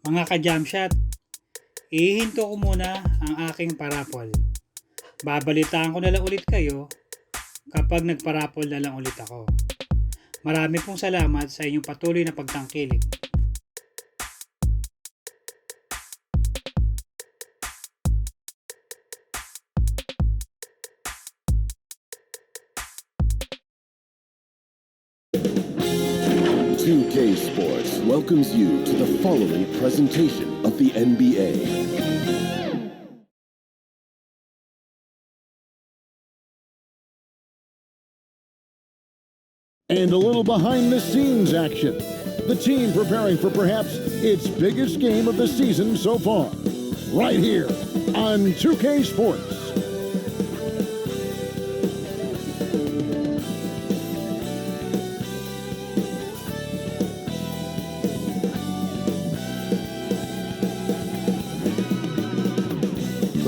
Mga ka-jump shot, ihinto ko muna ang aking parapol. Babalitaan ko na lang ulit kayo kapag nagparapol na lang ulit ako. Marami pong salamat sa inyong patuloy na pagtangkilik. 𝐂𝐫𝐞𝐝 Sports welcomes you to the following presentation of the NBA. And a little behind-the-scenes action. The team preparing for perhaps its biggest game of the season so far. Right here on 2K Sports.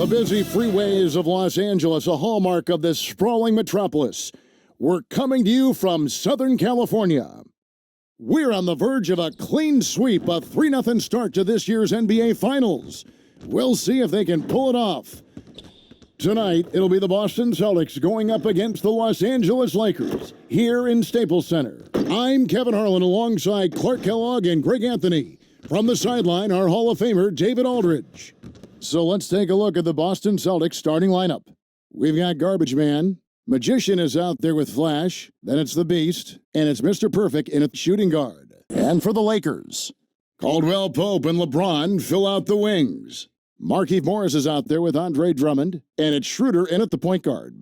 The busy freeways of Los Angeles, a hallmark of this sprawling metropolis. We're coming to you from Southern California. We're on the verge of a clean sweep, a 3-0 start to this year's NBA Finals. We'll see if they can pull it off. Tonight, it'll be the Boston Celtics going up against the Los Angeles Lakers here in Staples Center. I'm Kevin Harlan alongside Clark Kellogg and Greg Anthony. From the sideline, our Hall of Famer, David Aldridge. So let's take a look at the Boston Celtics starting lineup. We've got Garbage Man. Magician is out there with Flash. Then it's the Beast. And it's Mr. Perfect in a shooting guard. And for the Lakers, Caldwell Pope and LeBron fill out the wings. Markieff Morris is out there with Andre Drummond. And it's Schroeder in at the point guard.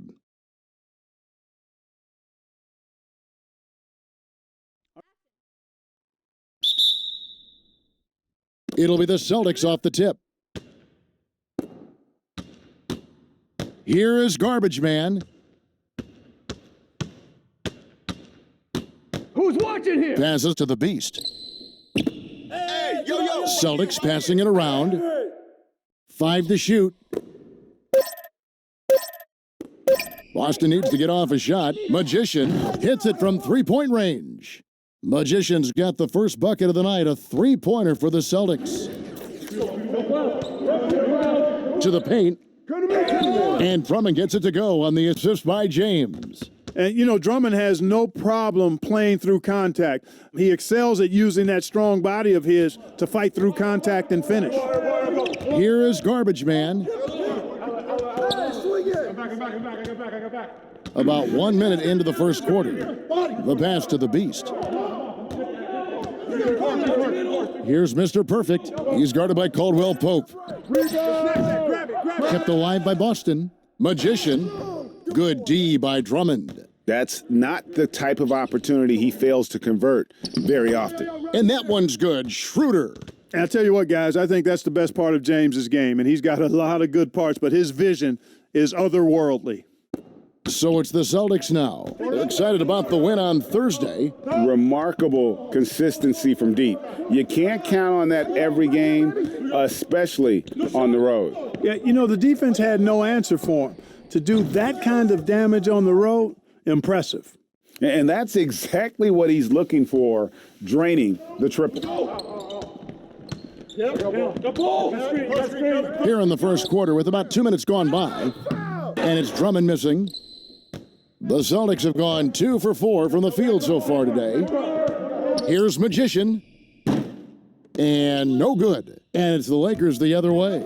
It'll be the Celtics off the tip. Here is Garbage Man. Who's watching here? Passes to the Beast. Hey, yo. Celtics passing it around. 5 to shoot. Boston needs to get off a shot. Magician hits it from three-point range. Magician's got the first bucket of the night, a three-pointer for the Celtics. To the paint. And Drummond gets it to go on the assist by James. And, you know, Drummond has no problem playing through contact. He excels at using that strong body of his to fight through contact and finish. Here is Garbage Man. About 1 minute into the first quarter. The pass to the Beast. Here's Mr. Perfect. He's guarded by Caldwell Pope. Kept alive by Boston. Magician. Good D by Drummond. That's not the type of opportunity he fails to convert very often. And that one's good. Schroeder. And I'll tell you what, guys, I think that's the best part of James's game. And he's got a lot of good parts, but his vision is otherworldly. So it's the Celtics now. They're excited about the win on Thursday. Remarkable consistency from deep. You can't count on that every game, especially on the road. Yeah, you know, the defense had no answer for him. To do that kind of damage on the road, impressive. And that's exactly what he's looking for, draining the triple. Here in the first quarter with about 2 minutes gone by. And it's Drummond missing. The Celtics have gone 2 for 4 from the field so far today. Here's Magician. And no good. And it's the Lakers the other way.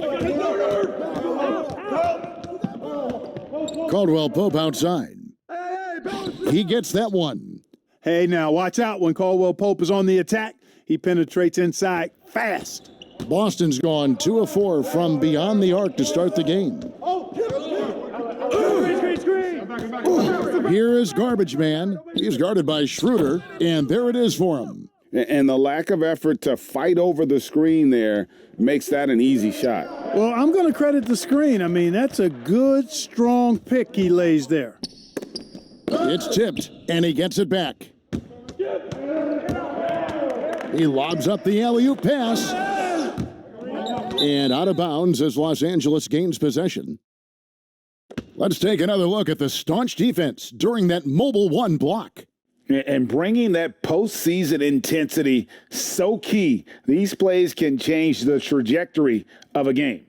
Caldwell Pope outside. He gets that one. Hey, now, watch out when Caldwell Pope is on the attack. He penetrates inside fast. Boston's gone 2 of 4 from beyond the arc to start the game. Here is Garbage Man. He's guarded by Schroeder, and there it is for him. And the lack of effort to fight over the screen there makes that an easy shot. Well, I'm going to credit the screen. I mean, that's a good, strong pick he lays there. It's tipped, and he gets it back. He lobs up the alley-oop pass. And out of bounds as Los Angeles gains possession. Let's take another look at the staunch defense during that mobile one block. And bringing that postseason intensity, so key. These plays can change the trajectory of a game.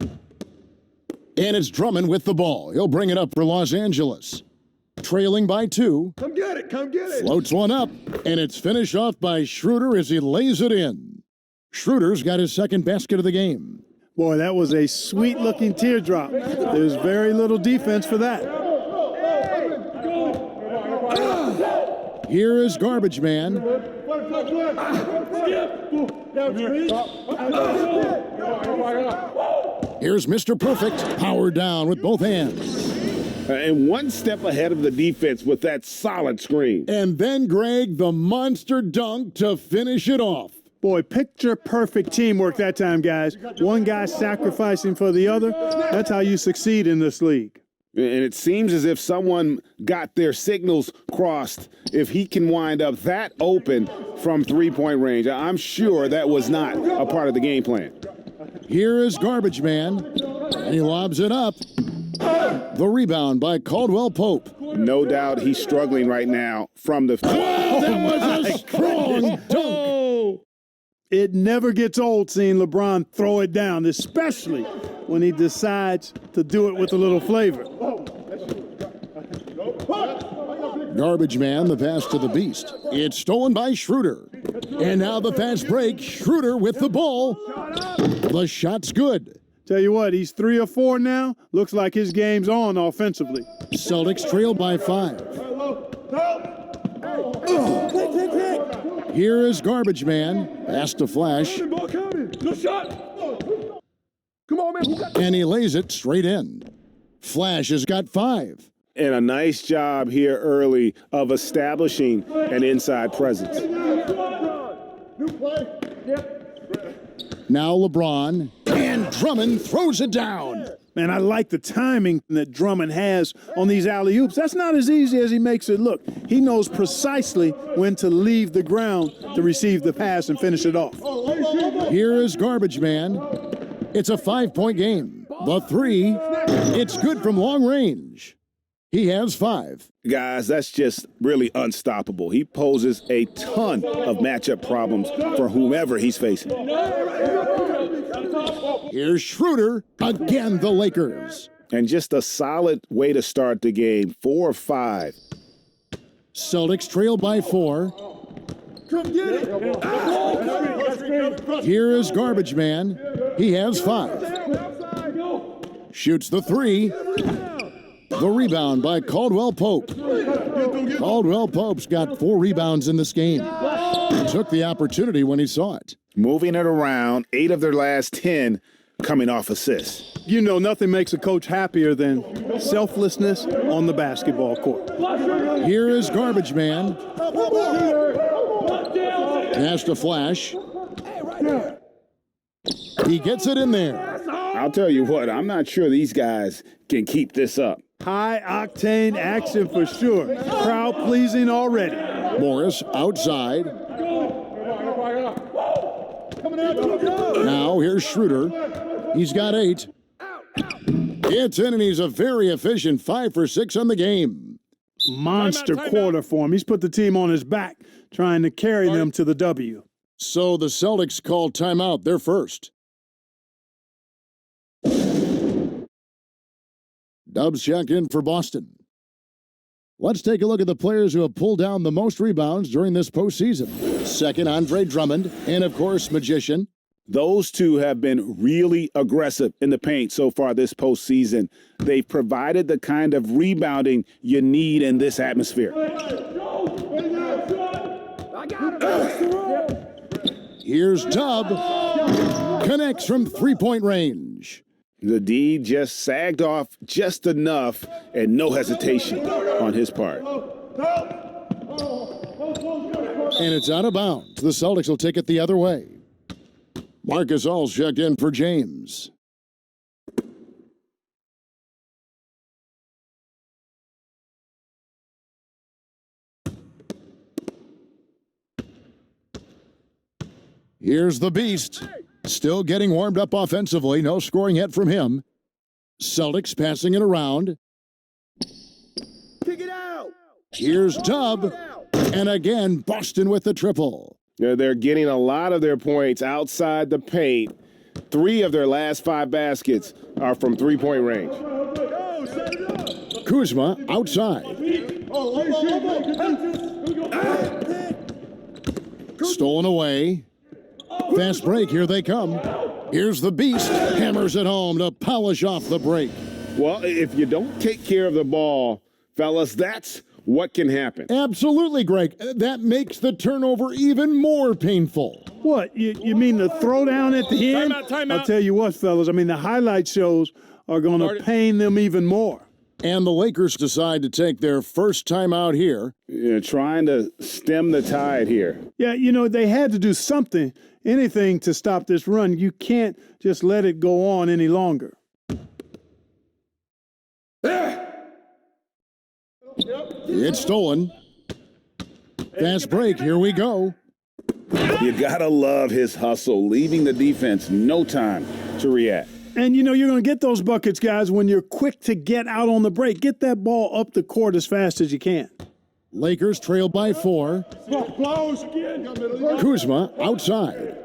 And it's Drummond with the ball. He'll bring it up for Los Angeles. Trailing by 2. Come get it. Come get it. Floats one up, and it's finished off by Schroeder as he lays it in. Schroeder's got his second basket of the game. Boy, that was a sweet-looking teardrop. There's very little defense for that. Here is Garbage Man. Here's Mr. Perfect, powered down with both hands. And one step ahead of the defense with that solid screen. And then, Greg, the monster dunk to finish it off. Boy, picture perfect teamwork that time, guys. One guy sacrificing for the other. That's how you succeed in this league. And it seems as if someone got their signals crossed if he can wind up that open from three-point range. I'm sure that was not a part of the game plan. Here is Garbage Man, and he lobs it up. The rebound by Caldwell Pope. No doubt he's struggling right now from the... That was a strong dunk. It never gets old seeing LeBron throw it down, especially when he decides to do it with a little flavor. Garbage Man, the pass to the Beast. It's stolen by Schroeder. And now the fast break. Schroeder with the ball. The shot's good. Tell you what, he's 3 or 4 now. Looks like his game's on offensively. Celtics trail by 5. Here is Garbage Man. Pass to Flash. Come on, man. And he lays it straight in. Flash has got 5. And a nice job here early of establishing an inside presence. Now LeBron. And Drummond throws it down. Man, I like the timing that Drummond has on these alley-oops. That's not as easy as he makes it look. He knows precisely when to leave the ground to receive the pass and finish it off. Here is Garbage Man. It's a 5-point game. The 3, it's good from long range. He has 5. Guys, that's just really unstoppable. He poses a ton of matchup problems for whomever he's facing. Here's Schroeder. Again, the Lakers. And just a solid way to start the game. 4 or 5. Celtics trail by 4. Come get it. Here is Garbage Man. He has 5. Shoots the 3. The rebound by Caldwell Pope. Caldwell Pope's got 4 rebounds in this game. He took the opportunity when he saw it. Moving it around, 8 of their last 10 coming off assists. You know, nothing makes a coach happier than selflessness on the basketball court. Here is Garbage Man. Pass to Flash. He gets it in there. I'll tell you what, I'm not sure these guys can keep this up. High-octane action for sure. Crowd-pleasing already. Morris outside. Now here's Schroeder. He's got 8. It's in, and he's a very efficient 5 for 6 on the game. Monster quarter for him. He's put the team on his back, trying to carry them to the W. So the Celtics call timeout. They're first. Dubs check in for Boston. Let's take a look at the players who have pulled down the most rebounds during this postseason. Second, Andre Drummond, and of course, Magician. Those two have been really aggressive in the paint so far this postseason. They've provided the kind of rebounding you need in this atmosphere. Here's Dub. Connects from three-point range. The D just sagged off just enough and no hesitation on his part. And it's out of bounds. The Celtics will take it the other way. Marcus All's checked in for James. Here's the Beast. Still getting warmed up offensively. No scoring yet from him. Celtics passing it around. Kick it out. Here's Tubb. And again, Boston with the triple. They're getting a lot of their points outside the paint. 3 of their last 5 baskets are from three-point range. Kuzma outside. Stolen away. Fast break, here they come. Here's the Beast, hammers it home to polish off the break. Well, if you don't take care of the ball, fellas, that's what can happen. Absolutely, Greg. That makes the turnover even more painful. What, you mean the throwdown at the end? Timeout. I'll tell you what, fellas, I mean, the highlight shows are going to pain them even more. And the Lakers decide to take their first time out here. Trying to stem the tide here. Yeah, you know, they had to do something, anything to stop this run. You can't just let it go on any longer. It's stolen. Fast break, here we go. You gotta love his hustle, leaving the defense no time to react. And, you know, you're going to get those buckets, guys, when you're quick to get out on the break. Get that ball up the court as fast as you can. Lakers trail by 4. Kuzma outside.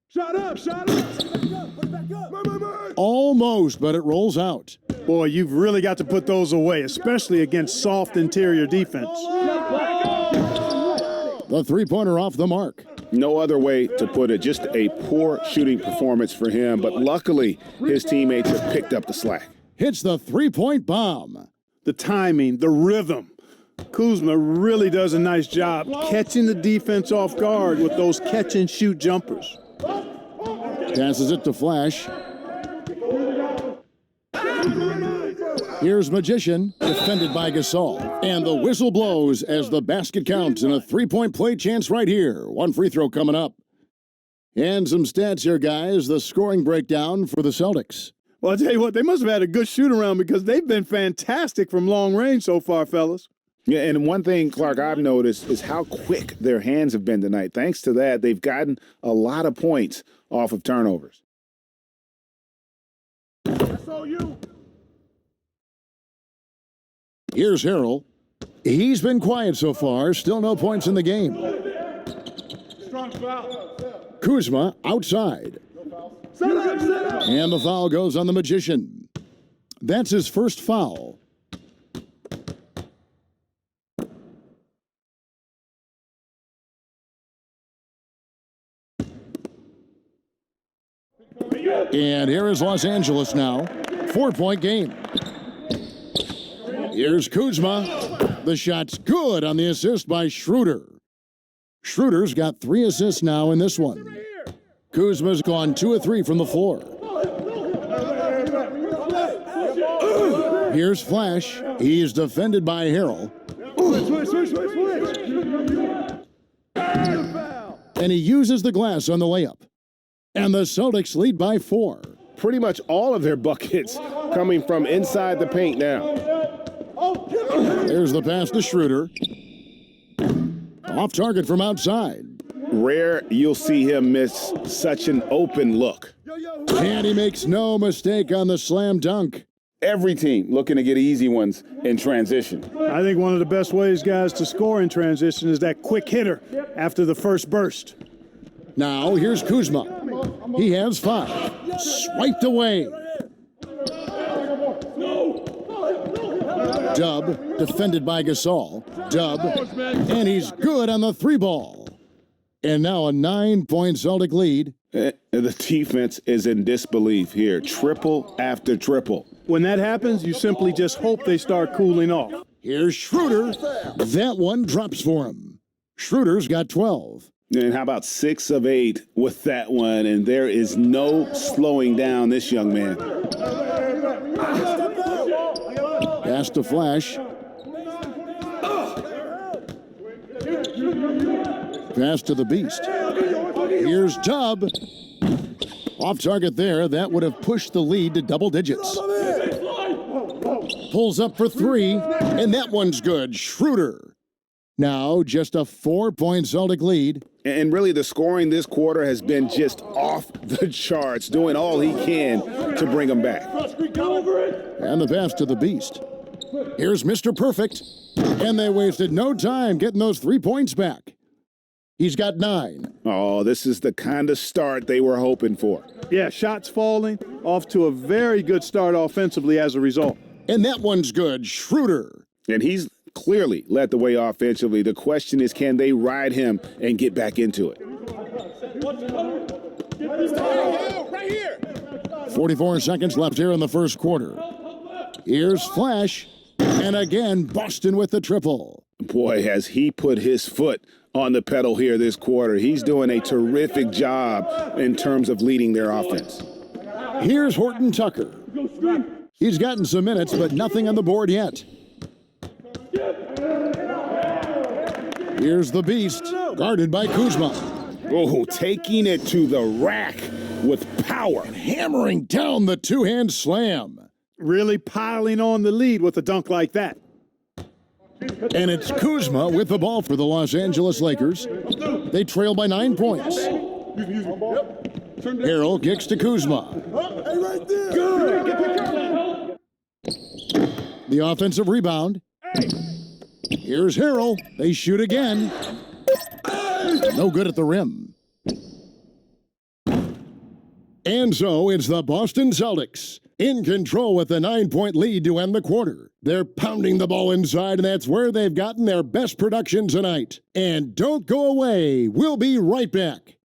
Shot up. Almost, but it rolls out. Boy, you've really got to put those away, especially against soft interior defense. The three-pointer off the mark. No other way to put it, just a poor shooting performance for him, but luckily his teammates have picked up the slack. Hits the three-point bomb. The timing, the rhythm. Kuzma really does a nice job catching the defense off guard with those catch-and-shoot jumpers. Passes it to Flash. Here's Magician, defended by Gasol. And the whistle blows as the basket counts and a three-point play chance right here. One free throw coming up. And some stats here, guys. The scoring breakdown for the Celtics. Well, I'll tell you what, they must have had a good shoot-around because they've been fantastic from long range so far, fellas. Yeah, and one thing, Clark, I've noticed is how quick their hands have been tonight. Thanks to that, they've gotten a lot of points off of turnovers. Here's Harrell. He's been quiet so far. Still no points in the game. Kuzma outside. And the foul goes on the Magician. That's his first foul. And here is Los Angeles now. 4-point game. Here's Kuzma. The shot's good on the assist by Schroeder. Schroeder's got 3 assists now in this one. Kuzma's gone 2 of 3 from the floor. Here's Flash. He's defended by Harrell. And he uses the glass on the layup. And the Celtics lead by 4. Pretty much all of their buckets coming from inside the paint now. There's the pass to Schroeder. Off target from outside. Rare you'll see him miss such an open look. And he makes no mistake on the slam dunk. Every team looking to get easy ones in transition. I think one of the best ways, guys, to score in transition is that quick hitter after the first burst. Now here's Kuzma. He has 5. Swiped away. Dub, defended by Gasol. Dub, and he's good on the 3-ball. And now a 9-point Celtic lead. The defense is in disbelief here. Triple after triple. When that happens, you simply just hope they start cooling off. Here's Schroeder. That one drops for him. Schroeder's got 12. And how about 6 of 8 with that one? And there is no slowing down this young man. Pass to Flash. Pass to the Beast. Here's Tubb. Off target there. That would have pushed the lead to double digits. Pulls up for 3, and that one's good. Schroeder. Now just a 4-point Celtic lead. And really the scoring this quarter has been just off the charts, doing all he can to bring them back. And the pass to the Beast. Here's Mr. Perfect. And they wasted no time getting those 3 points back. He's got 9. Oh, this is the kind of start they were hoping for. Yeah, shots falling, off to a very good start offensively as a result. And that one's good. Schroeder. And he's clearly led the way offensively. The question is, can they ride him and get back into it? Right here. 44 seconds left here in the first quarter. Here's Flash. And again, Boston with the triple. Boy, has he put his foot on the pedal here this quarter. He's doing a terrific job in terms of leading their offense. Here's Horton Tucker. He's gotten some minutes, but nothing on the board yet. Here's the Beast, guarded by 𝐬𝐫𝐞𝐝. Oh, taking it to the rack with power. Hammering down the two-hand slam. Really piling on the lead with a dunk like that. And it's 𝐬𝐫𝐞𝐝 with the ball for the Los Angeles Lakers. They trail by 9 points. Harrell kicks to 𝐬𝐫𝐞𝐝. The offensive rebound. Here's Harrell. They shoot again. No good at the rim. And so it's the Boston Celtics in control with a 9-point lead to end the quarter. They're pounding the ball inside, and that's where they've gotten their best production tonight. And don't go away. We'll be right back.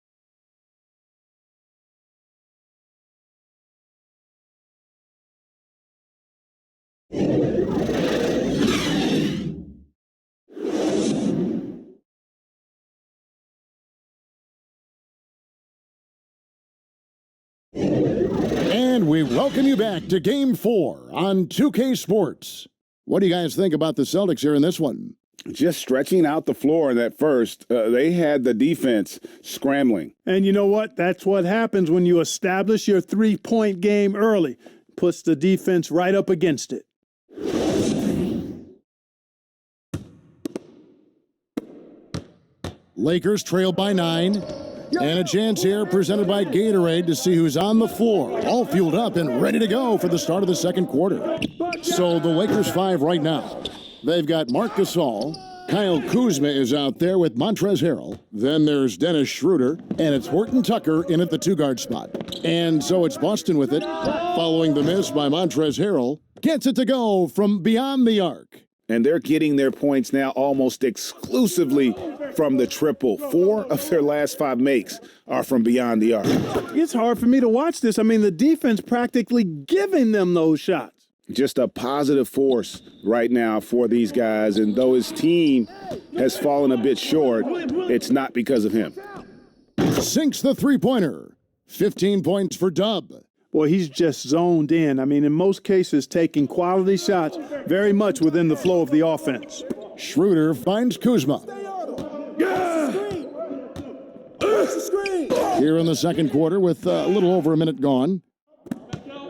And we welcome you back to Game 4 on 2K Sports. What do you guys think about the Celtics here in this one? Just stretching out the floor in that first. They had the defense scrambling. And you know what? That's what happens when you establish your three-point game early. Puts the defense right up against it. Lakers trail by 9. And a chance here presented by Gatorade to see who's on the floor. All fueled up and ready to go for the start of the second quarter. So the Lakers 5 right now. They've got Marc Gasol. Kyle Kuzma is out there with Montrezl Harrell. Then there's Dennis Schroeder. And it's Horton Tucker in at the 2-guard spot. And so it's Boston with it. Following the miss by Montrezl Harrell. Gets it to go from beyond the arc. And they're getting their points now almost exclusively from the triple. 4 of their last 5 makes are from beyond the arc. It's hard for me to watch this. I mean, the defense practically giving them those shots. Just a positive force right now for these guys. And though his team has fallen a bit short, it's not because of him. Sinks the three-pointer. 15 points for Dub. Boy, he's just zoned in. I mean, in most cases, taking quality shots very much within the flow of the offense. Schroeder finds Kuzma. Here in the second quarter with a little over a minute gone.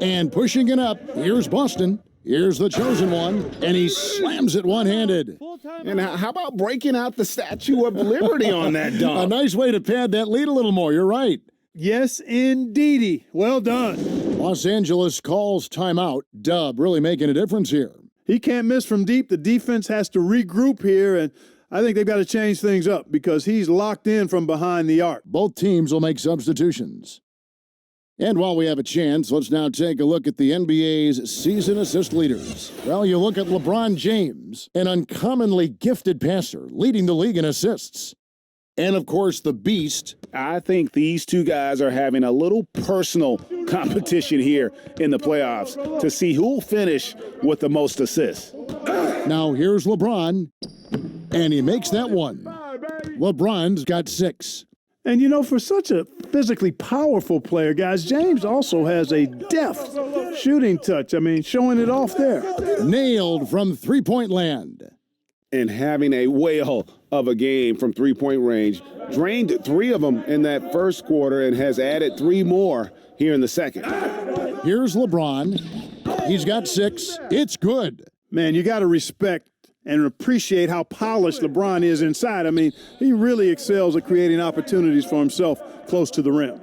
And pushing it up, here's Boston. Here's the chosen one, and he slams it one-handed. And how about breaking out the Statue of Liberty on that dunk? A nice way to pad that lead a little more, you're right. Yes, indeedy. Well done. Los Angeles calls timeout. Dub really making a difference here. He can't miss from deep. The defense has to regroup here, and I think they've got to change things up because he's locked in from behind the arc. Both teams will make substitutions. And while we have a chance, let's now take a look at the NBA's season assist leaders. Well, you look at LeBron James, an uncommonly gifted passer, leading the league in assists. And, of course, the Beast. I think these two guys are having a little personal competition here in the playoffs to see who will finish with the most assists. Now, here's LeBron, and he makes that one. LeBron's got 6. And, you know, for such a physically powerful player, guys, James also has a deft shooting touch. I mean, showing it off there. Nailed from three-point land. And having a whale of a game from three-point range. Drained 3 of them in that first quarter and has added 3 more here in the second. Here's LeBron. He's got 6. It's good. Man, you got to respect and appreciate how polished LeBron is inside. I mean, he really excels at creating opportunities for himself close to the rim.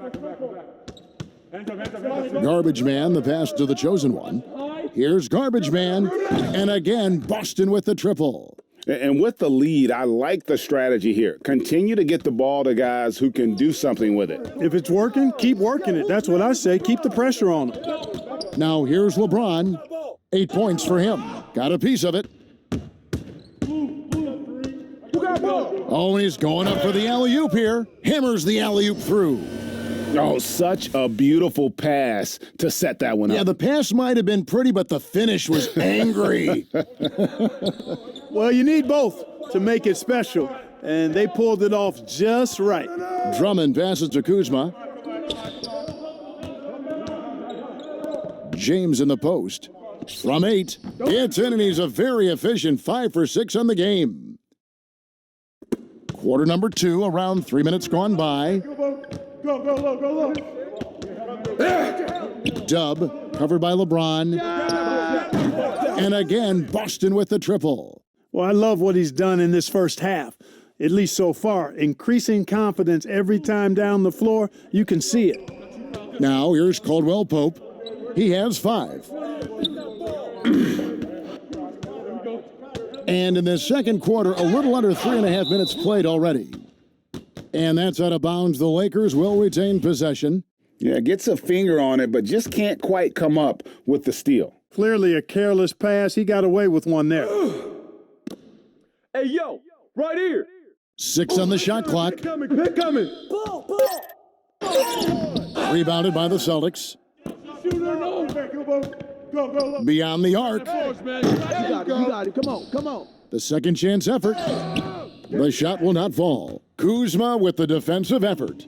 Garbage man, the pass to the chosen one. Here's Garbage Man. And again, Boston with the triple. And with the lead, I like the strategy here. Continue to get the ball to guys who can do something with it. If it's working, keep working it. That's what I say. Keep the pressure on them. Now here's LeBron. 8 points for him. Got a piece of it. Oh, and he's going up for the alley-oop here. Hammers the alley-oop through. Oh, such a beautiful pass to set that one up. Yeah, the pass might have been pretty, but the finish was angry. Well, you need both to make it special, and they pulled it off just right. Drummond passes to Kuzma. James in the post. From 8, it's in, and he's a very efficient 5 for 6 on the game. Quarter number 2, around 3 minutes gone by. Go. Dub, covered by LeBron. And again, Boston with the triple. Well, I love what he's done in this first half, at least so far. Increasing confidence every time down the floor. You can see it. Now, here's Caldwell Pope. He has 5. And in the second quarter, a little under 3.5 minutes played already. And that's out of bounds. The Lakers will retain possession. Yeah, gets a finger on it, but just can't quite come up with the steal. Clearly a careless pass. He got away with one there. Hey, yo, right here. 6 on the shot clock. They're coming. Rebounded by the Celtics. Go. Beyond the arc. You got it. Come on. The second chance effort. The shot will not fall. Kuzma with the defensive effort.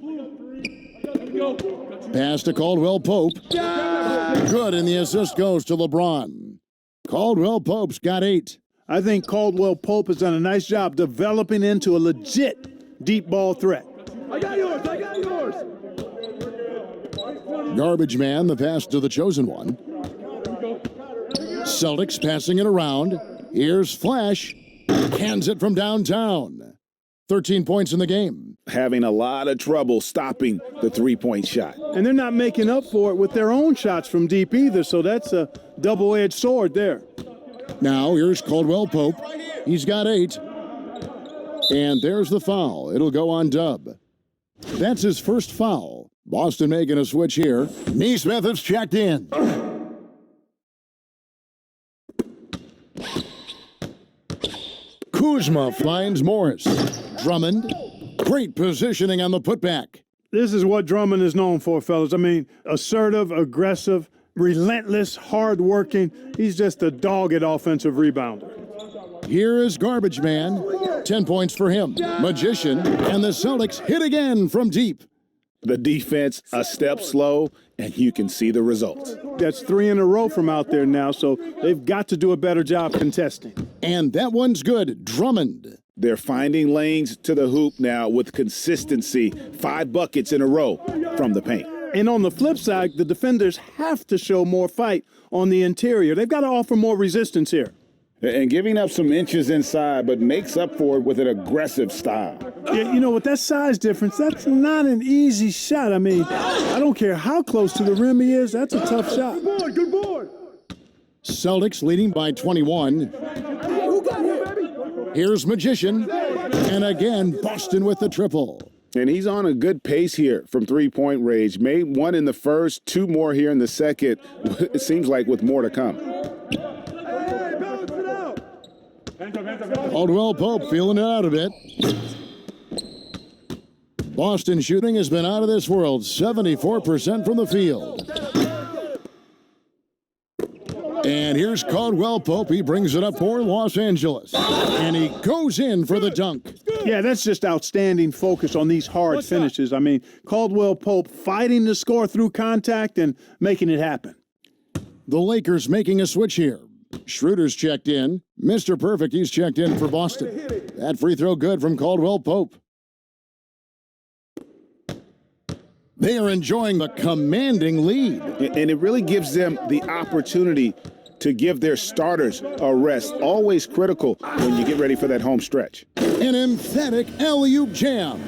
Pass to Caldwell Pope. Good, and the assist goes to LeBron. Caldwell Pope's got 8. I think Caldwell Pope has done a nice job developing into a legit deep ball threat. I got yours. Garbage Man, the pass to the chosen one. Celtics passing it around. Here's Flash. Hands it from downtown. 13 points in the game. Having a lot of trouble stopping the three-point shot. And they're not making up for it with their own shots from deep either, so that's a double-edged sword there. Now here's Caldwell Pope. He's got 8. And there's the foul. It'll go on Dub. That's his first foul. Boston making a switch here. Neesmith has checked in. Kuzma finds Morris. Drummond. Great positioning on the putback. This is what Drummond is known for, fellas. I mean, assertive, aggressive, relentless, hard-working. He's just a dogged offensive rebounder. Here is Garbage Man. 10 points for him. Magician. And the Celtics hit again from deep. The defense a step slow, and you can see the results. That's 3 in a row from out there now, so they've got to do a better job contesting. And that one's good. Drummond. They're finding lanes to the hoop now with consistency. 5 buckets in a row from the paint. And on the flip side, the defenders have to show more fight on the interior. They've got to offer more resistance here. And giving up some inches inside, but makes up for it with an aggressive style. Yeah, you know, with that size difference, that's not an easy shot. I mean, I don't care how close to the rim he is, that's a tough shot. Good board. Celtics leading by 21. Here's Magician. And again, Boston with the triple. And he's on a good pace here from three-point range. Made 1 in the first, 2 more here in the second. It seems like with more to come. Caldwell Pope feeling it out a bit. Boston shooting has been out of this world, 74% from the field. And here's Caldwell Pope. He brings it up for Los Angeles. And he goes in for the dunk. Yeah, that's just outstanding focus on these hard finishes. I mean, Caldwell Pope fighting to score through contact and making it happen. The Lakers making a switch here. Schroeder's checked in. Mr. Perfect, he's checked in for Boston. That free throw good from Caldwell Pope. They are enjoying the commanding lead. And it really gives them the opportunity to give their starters a rest. Always critical when you get ready for that home stretch. An emphatic alley-oop jam.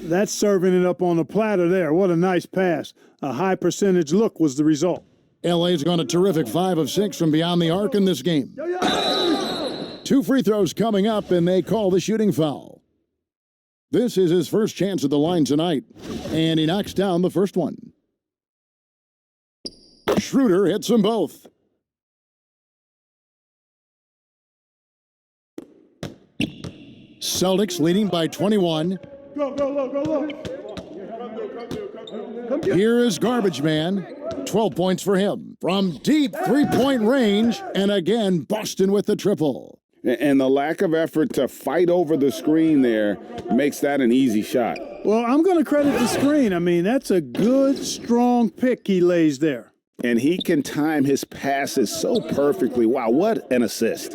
That's serving it up on a platter there. What a nice pass. A high percentage look was the result. LA's gone a terrific 5 of 6 from beyond the arc in this game. 2 free throws coming up, and they call the shooting foul. This is his first chance at the line tonight, and he knocks down the first one. Schroeder hits them both. Celtics leading by 21. Go. Here is Garbage Man. 12 points for him. From deep three-point range, and again, Boston with the triple. And the lack of effort to fight over the screen there makes that an easy shot. Well, I'm going to credit the screen. I mean, that's a good, strong pick he lays there. And he can time his passes so perfectly. Wow, what an assist.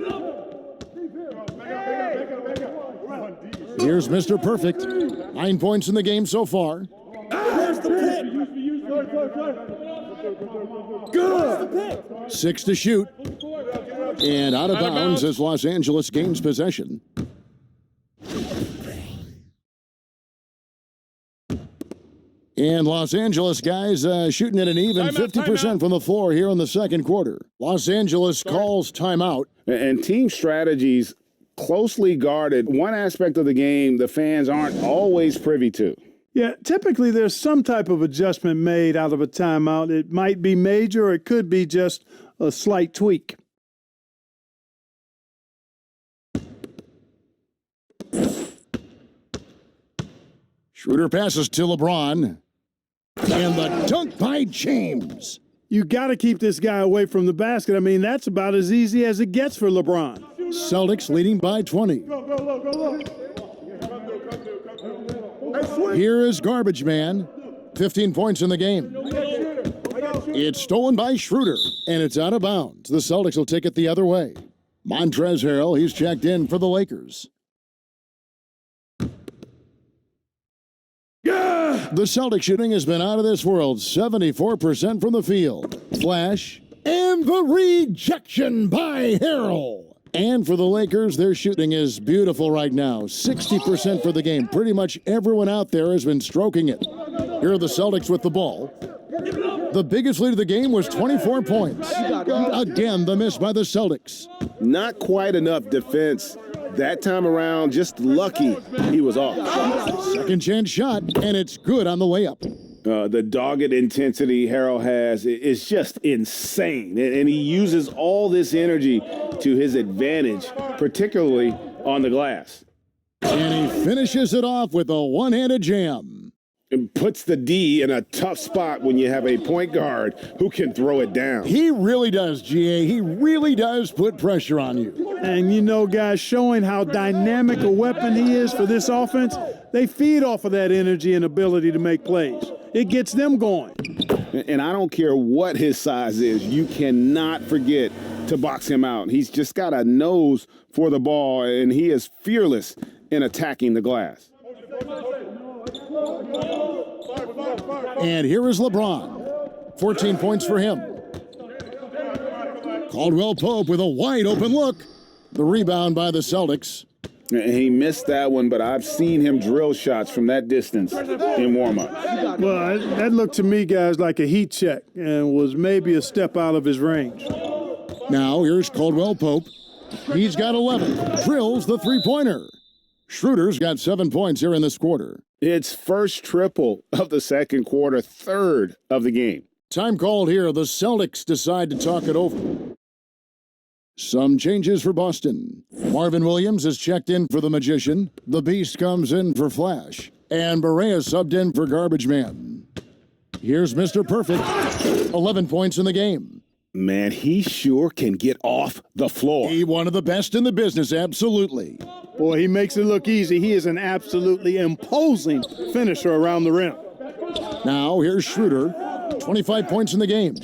Here's Mr. Perfect. 9 points in the game so far. Good. 6 to shoot. And out of bounds as Los Angeles gains possession. And Los Angeles guys shooting at an even 50% from the floor here in the second quarter. Los Angeles calls timeout. And team strategies closely guarded. One aspect of the game the fans aren't always privy to. Yeah, typically there's some type of adjustment made out of a timeout. It might be major, or it could be just a slight tweak. Schroeder passes to LeBron. And the dunk by James. You got to keep this guy away from the basket. I mean, that's about as easy as it gets for LeBron. Celtics leading by 20. Go. Here is Garbage Man. 15 points in the game. It's stolen by Schroeder, and it's out of bounds. The Celtics will take it the other way. Montrezl Harrell, he's checked in for the Lakers. The Celtic shooting has been out of this world. 74% from the field. Flash, and the rejection by Harrell. And for the Lakers, their shooting is beautiful right now. 60% for the game. Pretty much everyone out there has been stroking it. Here are the Celtics with the ball. The biggest lead of the game was 24 points. Again, the miss by the Celtics. Not quite enough defense that time around. Just lucky he was off. Second chance shot, and it's good on the layup. The dogged intensity Harrell has is just insane. And he uses all this energy to his advantage, particularly on the glass. And he finishes it off with a one-handed jam. And puts the D in a tough spot when you have a point guard who can throw it down. He really does, GA. He really does put pressure on you. And you know, guys, showing how dynamic a weapon he is for this offense, they feed off of that energy and ability to make plays. It gets them going. And I don't care what his size is, you cannot forget to box him out. He's just got a nose for the ball, and he is fearless in attacking the glass. And here is LeBron. 14 points for him. Caldwell Pope with a wide open look. The rebound by the Celtics. He missed that one, but I've seen him drill shots from that distance in warm-up. Well, that looked to me, guys, like a heat check and was maybe a step out of his range. Now here's Caldwell Pope. He's got 11. Drills the three-pointer. Schroeder's got 7 points here in this quarter. It's first triple of the second quarter, third of the game. Time called here. The Celtics decide to talk it over. Some changes for Boston. Marvin Williams is checked in for the Magician. The Beast comes in for Flash. And Barea subbed in for Garbage Man. Here's Mr. Perfect. 11 points in the game. Man, he sure can get off the floor. He one of the best in the business, absolutely. Boy, he makes it look easy. He is an absolutely imposing finisher around the rim. Now here's Schroeder. 25 points in the game.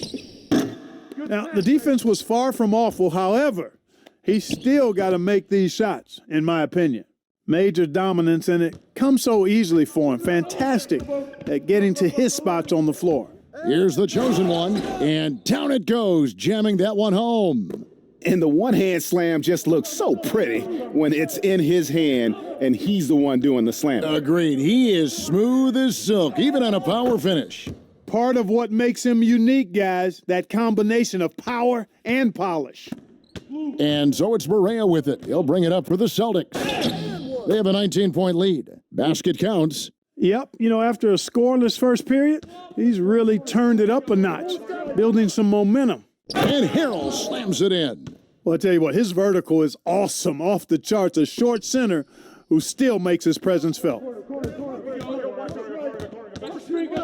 Now, the defense was far from awful. However, he still got to make these shots, in my opinion. Major dominance, and it comes so easily for him. Fantastic at getting to his spots on the floor. Here's the chosen one, and down it goes, jamming that one home. And the one-hand slam just looks so pretty when it's in his hand and he's the one doing the slam. Agreed. He is smooth as silk, even on a power finish. part of what makes him unique, guys, that combination of power and polish. And so it's 𝐵area with it. He'll bring it up for the Celtics. They have a 19-point lead. Basket counts. Yep, you know, after a scoreless first period, he's really turned it up a notch, building some momentum. And Harrell slams it in. Well, I tell you what, his vertical is awesome, off the charts. A short center who still makes his presence felt.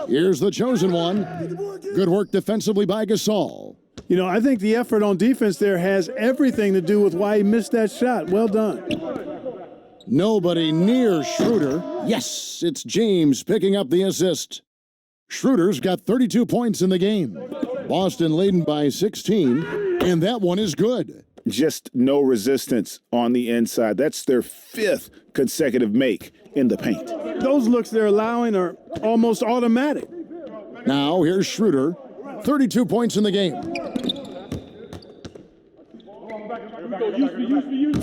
Here's the chosen one. Good work defensively by Gasol. You know, I think the effort on defense there has everything to do with why he missed that shot. Well done. Nobody near Schroeder. Yes, it's James picking up the assist. Schroeder's got 32 points in the game. Boston leading by 16, and that one is good. Just no resistance on the inside. That's their 5th consecutive make in the paint. Those looks they're allowing are almost automatic. Now here's Schroeder, 32 points in the game.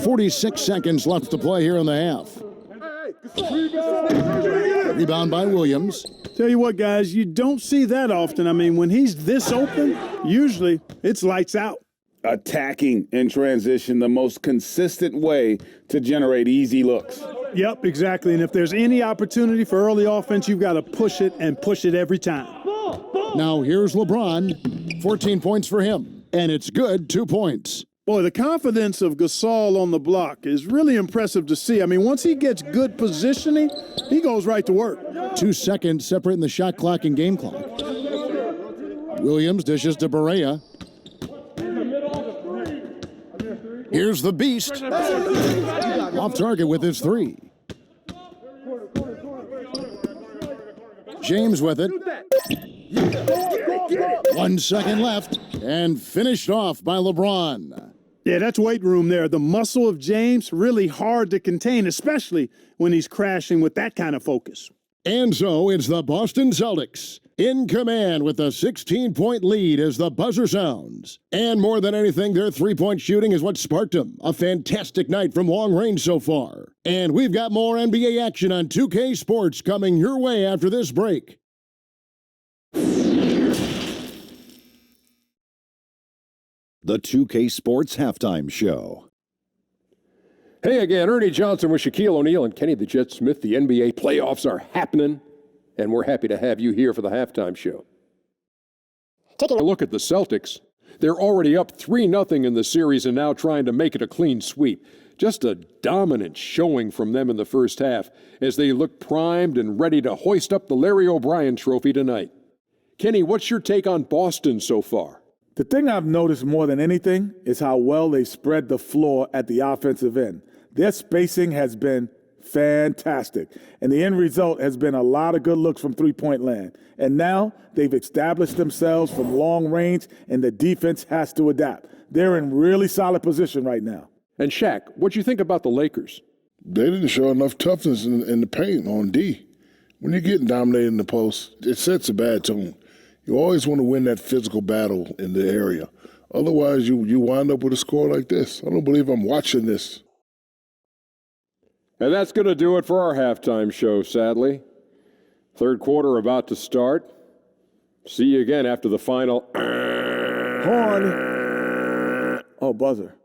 46 seconds left to play here in the half. Rebound by Williams. Tell you what, guys, you don't see that often. I mean, when he's this open, usually it's lights out. Attacking in transition, the most consistent way to generate easy looks. Yep, exactly. And if there's any opportunity for early offense, you've got to push it and push it every time. Now here's LeBron, 14 points for him, and it's good, 2 points. Boy, the confidence of Gasol on the block is really impressive to see. I mean, once he gets good positioning, he goes right to work. 2 seconds separating the shot clock and game clock. Williams dishes to 𝐵area. Here's the beast. Off target with his 3. James with it. 1 second left, and finished off by LeBron. Yeah, that's weight room there. The muscle of James, really hard to contain, especially when he's crashing with that kind of focus. And so it's the Boston Celtics in command with a 16-point lead as the buzzer sounds. And more than anything, their three-point shooting is what sparked them. A fantastic night from long range so far. And we've got more NBA action on 2K Sports coming your way after this break. The 2K Sports Halftime Show. Hey again, Ernie Johnson with Shaquille O'Neal and Kenny the Jet Smith. The NBA playoffs are happening, and we're happy to have you here for the halftime show. Taking a look at the Celtics, they're already up 3-0 in the series and now trying to make it a clean sweep. Just a dominant showing from them in the first half as they look primed and ready to hoist up the Larry O'Brien Trophy tonight. Kenny, what's your take on Boston so far? The thing I've noticed more than anything is how well they spread the floor at the offensive end. Their spacing has been fantastic, and the end result has been a lot of good looks from three-point land. And now they've established themselves from long range, and the defense has to adapt. They're in really solid position right now. And Shaq, what you think about the Lakers? They didn't show enough toughness in the paint on D. When you're getting dominated in the post, it sets a bad tone. You always want to win that physical battle in the area. Otherwise, you wind up with a score like this. I don't believe I'm watching this. And that's going to do it for our halftime show, sadly. Third quarter about to start. See you again after the final. Horn. Oh, buzzer.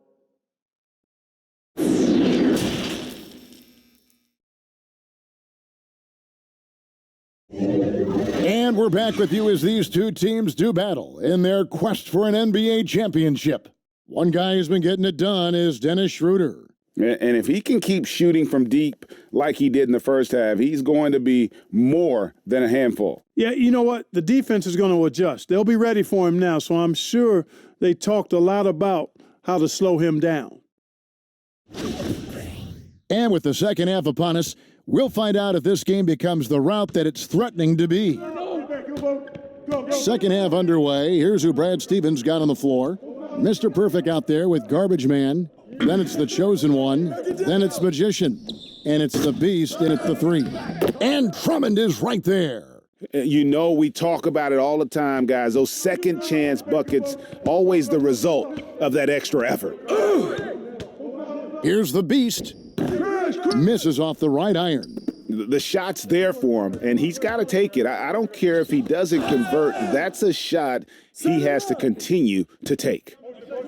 And we're back with you as these two teams do battle in their quest for an NBA championship. One guy who's been getting it done is Dennis Schroeder. And if he can keep shooting from deep like he did in the first half, he's going to be more than a handful. Yeah, you know what? The defense is going to adjust. They'll be ready for him now, so I'm sure they talked a lot about how to slow him down. And with the second half upon us, we'll find out if this game becomes the route that it's threatening to be. Second half underway. Here's who Brad Stevens got on the floor. Mr. Perfect out there with Garbage Man. Then it's the Chosen One. Then it's Magician. And it's the Beast, and it's the 3. And Drummond is right there. You know, we talk about it all the time, guys. Those second chance buckets, always the result of that extra effort. Here's the Beast. Misses off the right iron. The shot's there for him, and he's got to take it. I don't care if he doesn't convert. That's a shot he has to continue to take.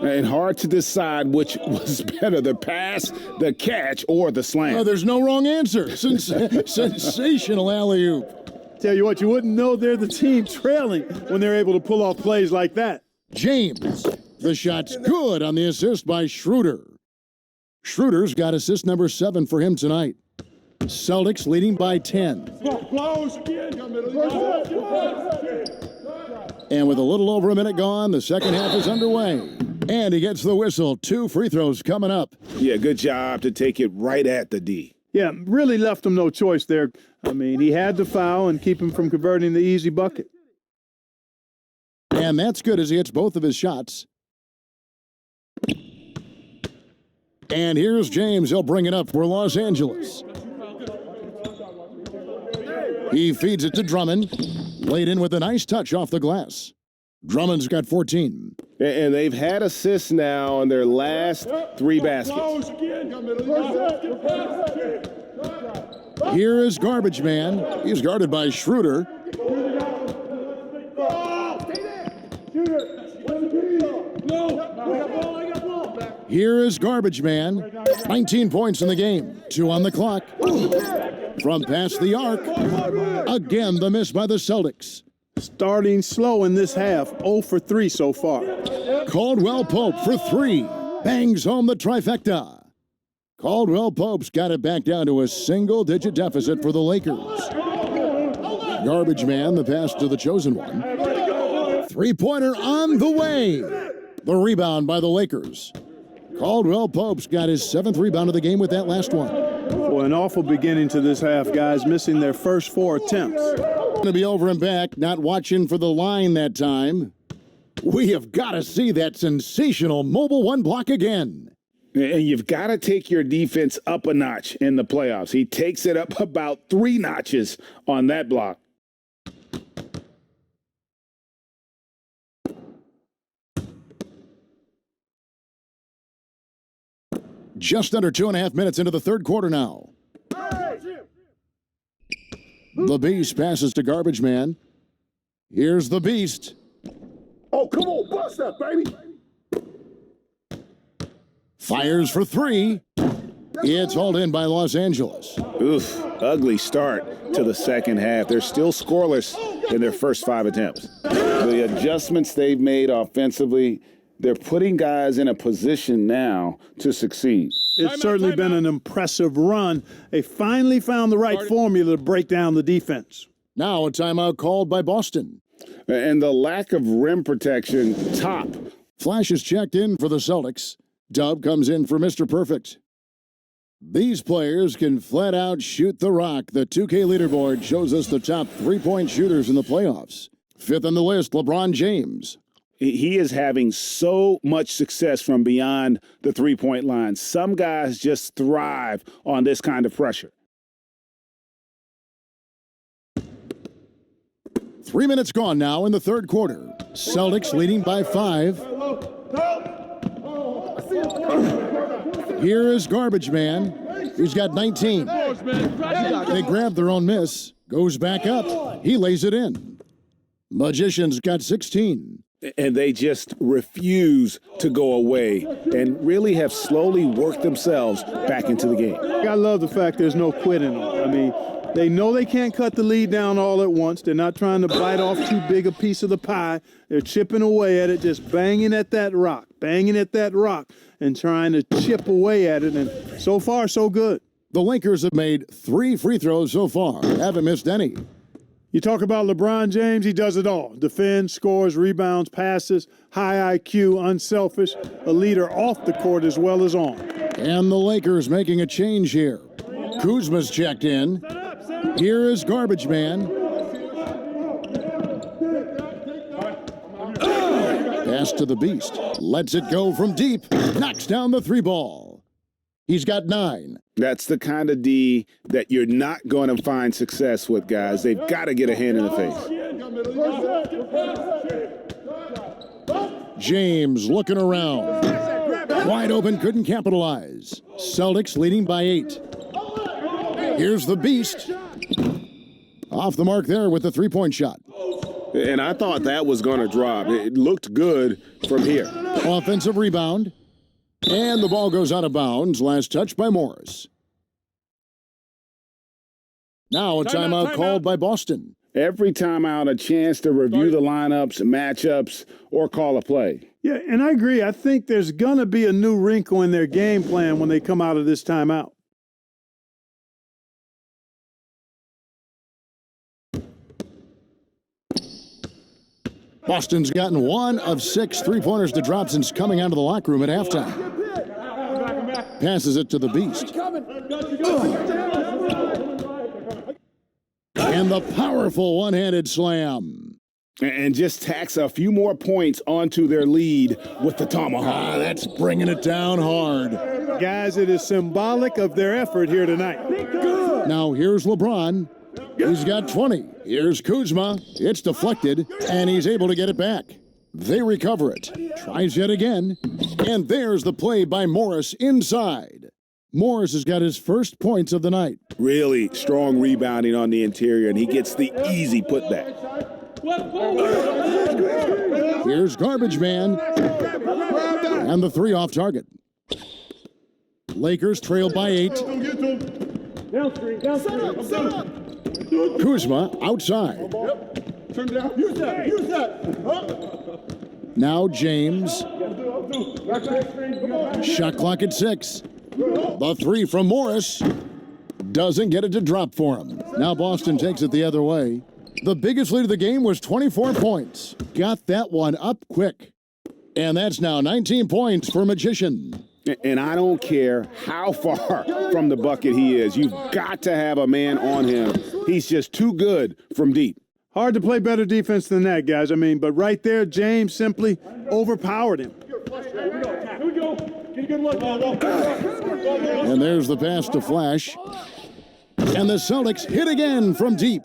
And hard to decide which was better, the pass, the catch, or the slam. Oh, there's no wrong answer. Sensational alley-oop. Tell you what, you wouldn't know they're the team trailing when they're able to pull off plays like that. James, the shot's good on the assist by Schroeder. Schroeder's got assist number 7 for him tonight. Celtics leading by 10. And with a little over a minute gone, the second half is underway. And he gets the whistle. 2 free throws coming up. Yeah, good job to take it right at the D. Yeah, really left him no choice there. I mean, he had to foul and keep him from converting the easy bucket. And that's good as he hits both of his shots. And here's James. He'll bring it up for Los Angeles. He feeds it to Drummond. Laid in with a nice touch off the glass. Drummond's got 14. And they've had assists now on their last 3 baskets. Here is Garbage Man. He's guarded by Schroeder. Here is Garbage Man. 19 points in the game. 2 on the clock. From past the arc. Again, the miss by the Celtics. Starting slow in this half, 0 for 3 so far. Caldwell Pope for 3. Bangs home the trifecta. Caldwell Pope's got it back down to a single-digit deficit for the Lakers. Garbage Man, the pass to the chosen one. 3-pointer on the way. The rebound by the Lakers. Caldwell Pope's got his 7th rebound of the game with that last one. Well, an awful beginning to this half, guys, missing their first 4 attempts. Going to be over and back, not watching for the line that time. We have got to see that sensational mobile 1 block again. And you've got to take your defense up a notch in the playoffs. He takes it up about 3 notches on that block. Just under 2.5 minutes into the third quarter now. The Beast passes to Garbage Man. Here's the Beast. Oh, come on, bust that, baby. Fires for 3. It's hauled in by Los Angeles. Oof, ugly start to the second half. They're still scoreless in their first 5 attempts. The adjustments they've made offensively, they're putting guys in a position now to succeed. It's certainly been an impressive run. They finally found the right formula to break down the defense. Now a timeout called by Boston. And the lack of rim protection, top. Flash is checked in for the Celtics. Dub comes in for Mr. Perfect. These players can flat out shoot the rock. The 2K leaderboard shows us the top 3-point shooters in the playoffs. 5th on the list, LeBron James. He is having so much success from beyond the 3-point line. Some guys just thrive on this kind of pressure. 3 minutes gone now in the third quarter. Celtics leading by 5. Here is Garbage Man. He's got 19. They grab their own miss. Goes back up. He lays it in. Magician's got 16. And they just refuse to go away and really have slowly worked themselves back into the game. I love the fact there's no quitting them. I mean, they know they can't cut the lead down all at once. They're not trying to bite off too big a piece of the pie. They're chipping away at it, just banging at that rock, and trying to chip away at it. And so far, so good. The Lakers have made 3 free throws so far. Haven't missed any. You talk about LeBron James, he does it all. Defends, scores, rebounds, passes, high IQ, unselfish, a leader off the court as well as on. And the Lakers making a change here. Kuzma's checked in. Here is Garbage Man. Pass to the Beast. Lets it go from deep. Knocks down the 3 ball. He's got 9. That's the kind of D that you're not going to find success with, guys. They've got to get a hand in the face. James looking around. Wide open, couldn't capitalize. Celtics leading by 8. Here's the beast. Off the mark there with the three-point shot. And I thought that was going to drop. It looked good from here. Offensive rebound. And the ball goes out of bounds. Last touch by Morris. Now a timeout called by Boston. Every timeout, a chance to review the lineups, matchups, or call a play. Yeah, and I agree. I think there's going to be a new wrinkle in their game plan when they come out of this timeout. Boston's gotten 1 of 6 three-pointers to drop since coming out of the locker room at halftime. Passes it to the beast. And the powerful one-handed slam. And just tacks a few more points onto their lead with the tomahawk. That's bringing it down hard. Guys, it is symbolic of their effort here tonight. Now here's LeBron. He's got 20. Here's Kuzma. It's deflected, and he's able to get it back. They recover it. Tries yet again. And there's the play by Morris inside. Morris has got his first points of the night. Really strong rebounding on the interior, and he gets the easy putback. Here's Garbage Man. And the three off target. Lakers trail by 8. Kuzma outside. Now James. Shot clock at 6. The three from Morris doesn't get it to drop for him. Now Boston takes it the other way. The biggest lead of the game was 24 points. Got that one up quick. And that's now 19 points for Magician. And I don't care how far from the bucket he is. You've got to have a man on him. He's just too good from deep. Hard to play better defense than that, guys. But right there, James simply overpowered him. And there's the pass to Flash. And the Celtics hit again from deep.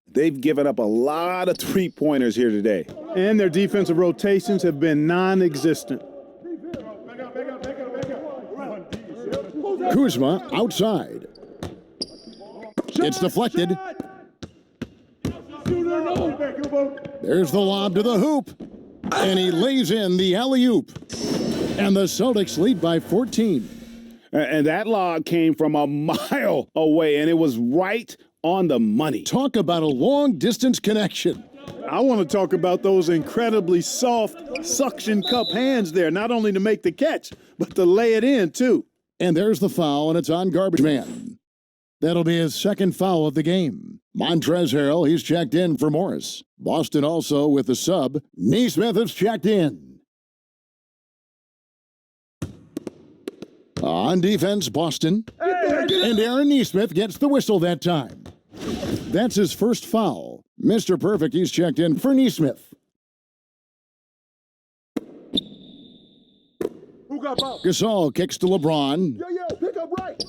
They've given up a lot of three-pointers here today. And their defensive rotations have been non-existent. Kuzma outside. It's deflected. There's the lob to the hoop. And he lays in the alley-oop. And the Celtics lead by 14. And that lob came from a mile away, and it was right on the money. Talk about a long-distance connection. I want to talk about those incredibly soft suction cup hands there, not only to make the catch, but to lay it in, too. And there's the foul, and it's on Garbage Man. That'll be his second foul of the game. Montrezl Harrell, he's checked in for Morris. Boston also with the sub. Nesmith has checked in. On defense, Boston. And Aaron Nesmith gets the whistle that time. That's his first foul. Mr. Perfect, he's checked in for Nesmith. Gasol kicks to LeBron. Pick up right.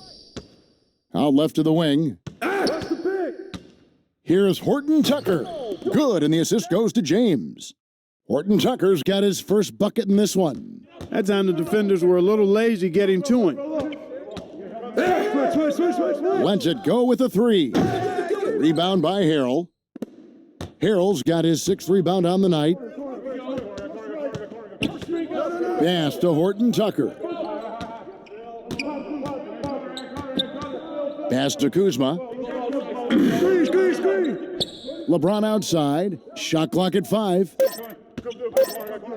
Out left to the wing. That's the pick. Here's Horton Tucker. Good, and the assist goes to James. Horton Tucker's got his first bucket in this one. That time the defenders were a little lazy getting to him. Lets it go with a three. Rebound by Harrell. Harrell's got his sixth rebound on the night. Pass to Horton Tucker. Pass to Kuzma. LeBron outside. Shot clock at 5.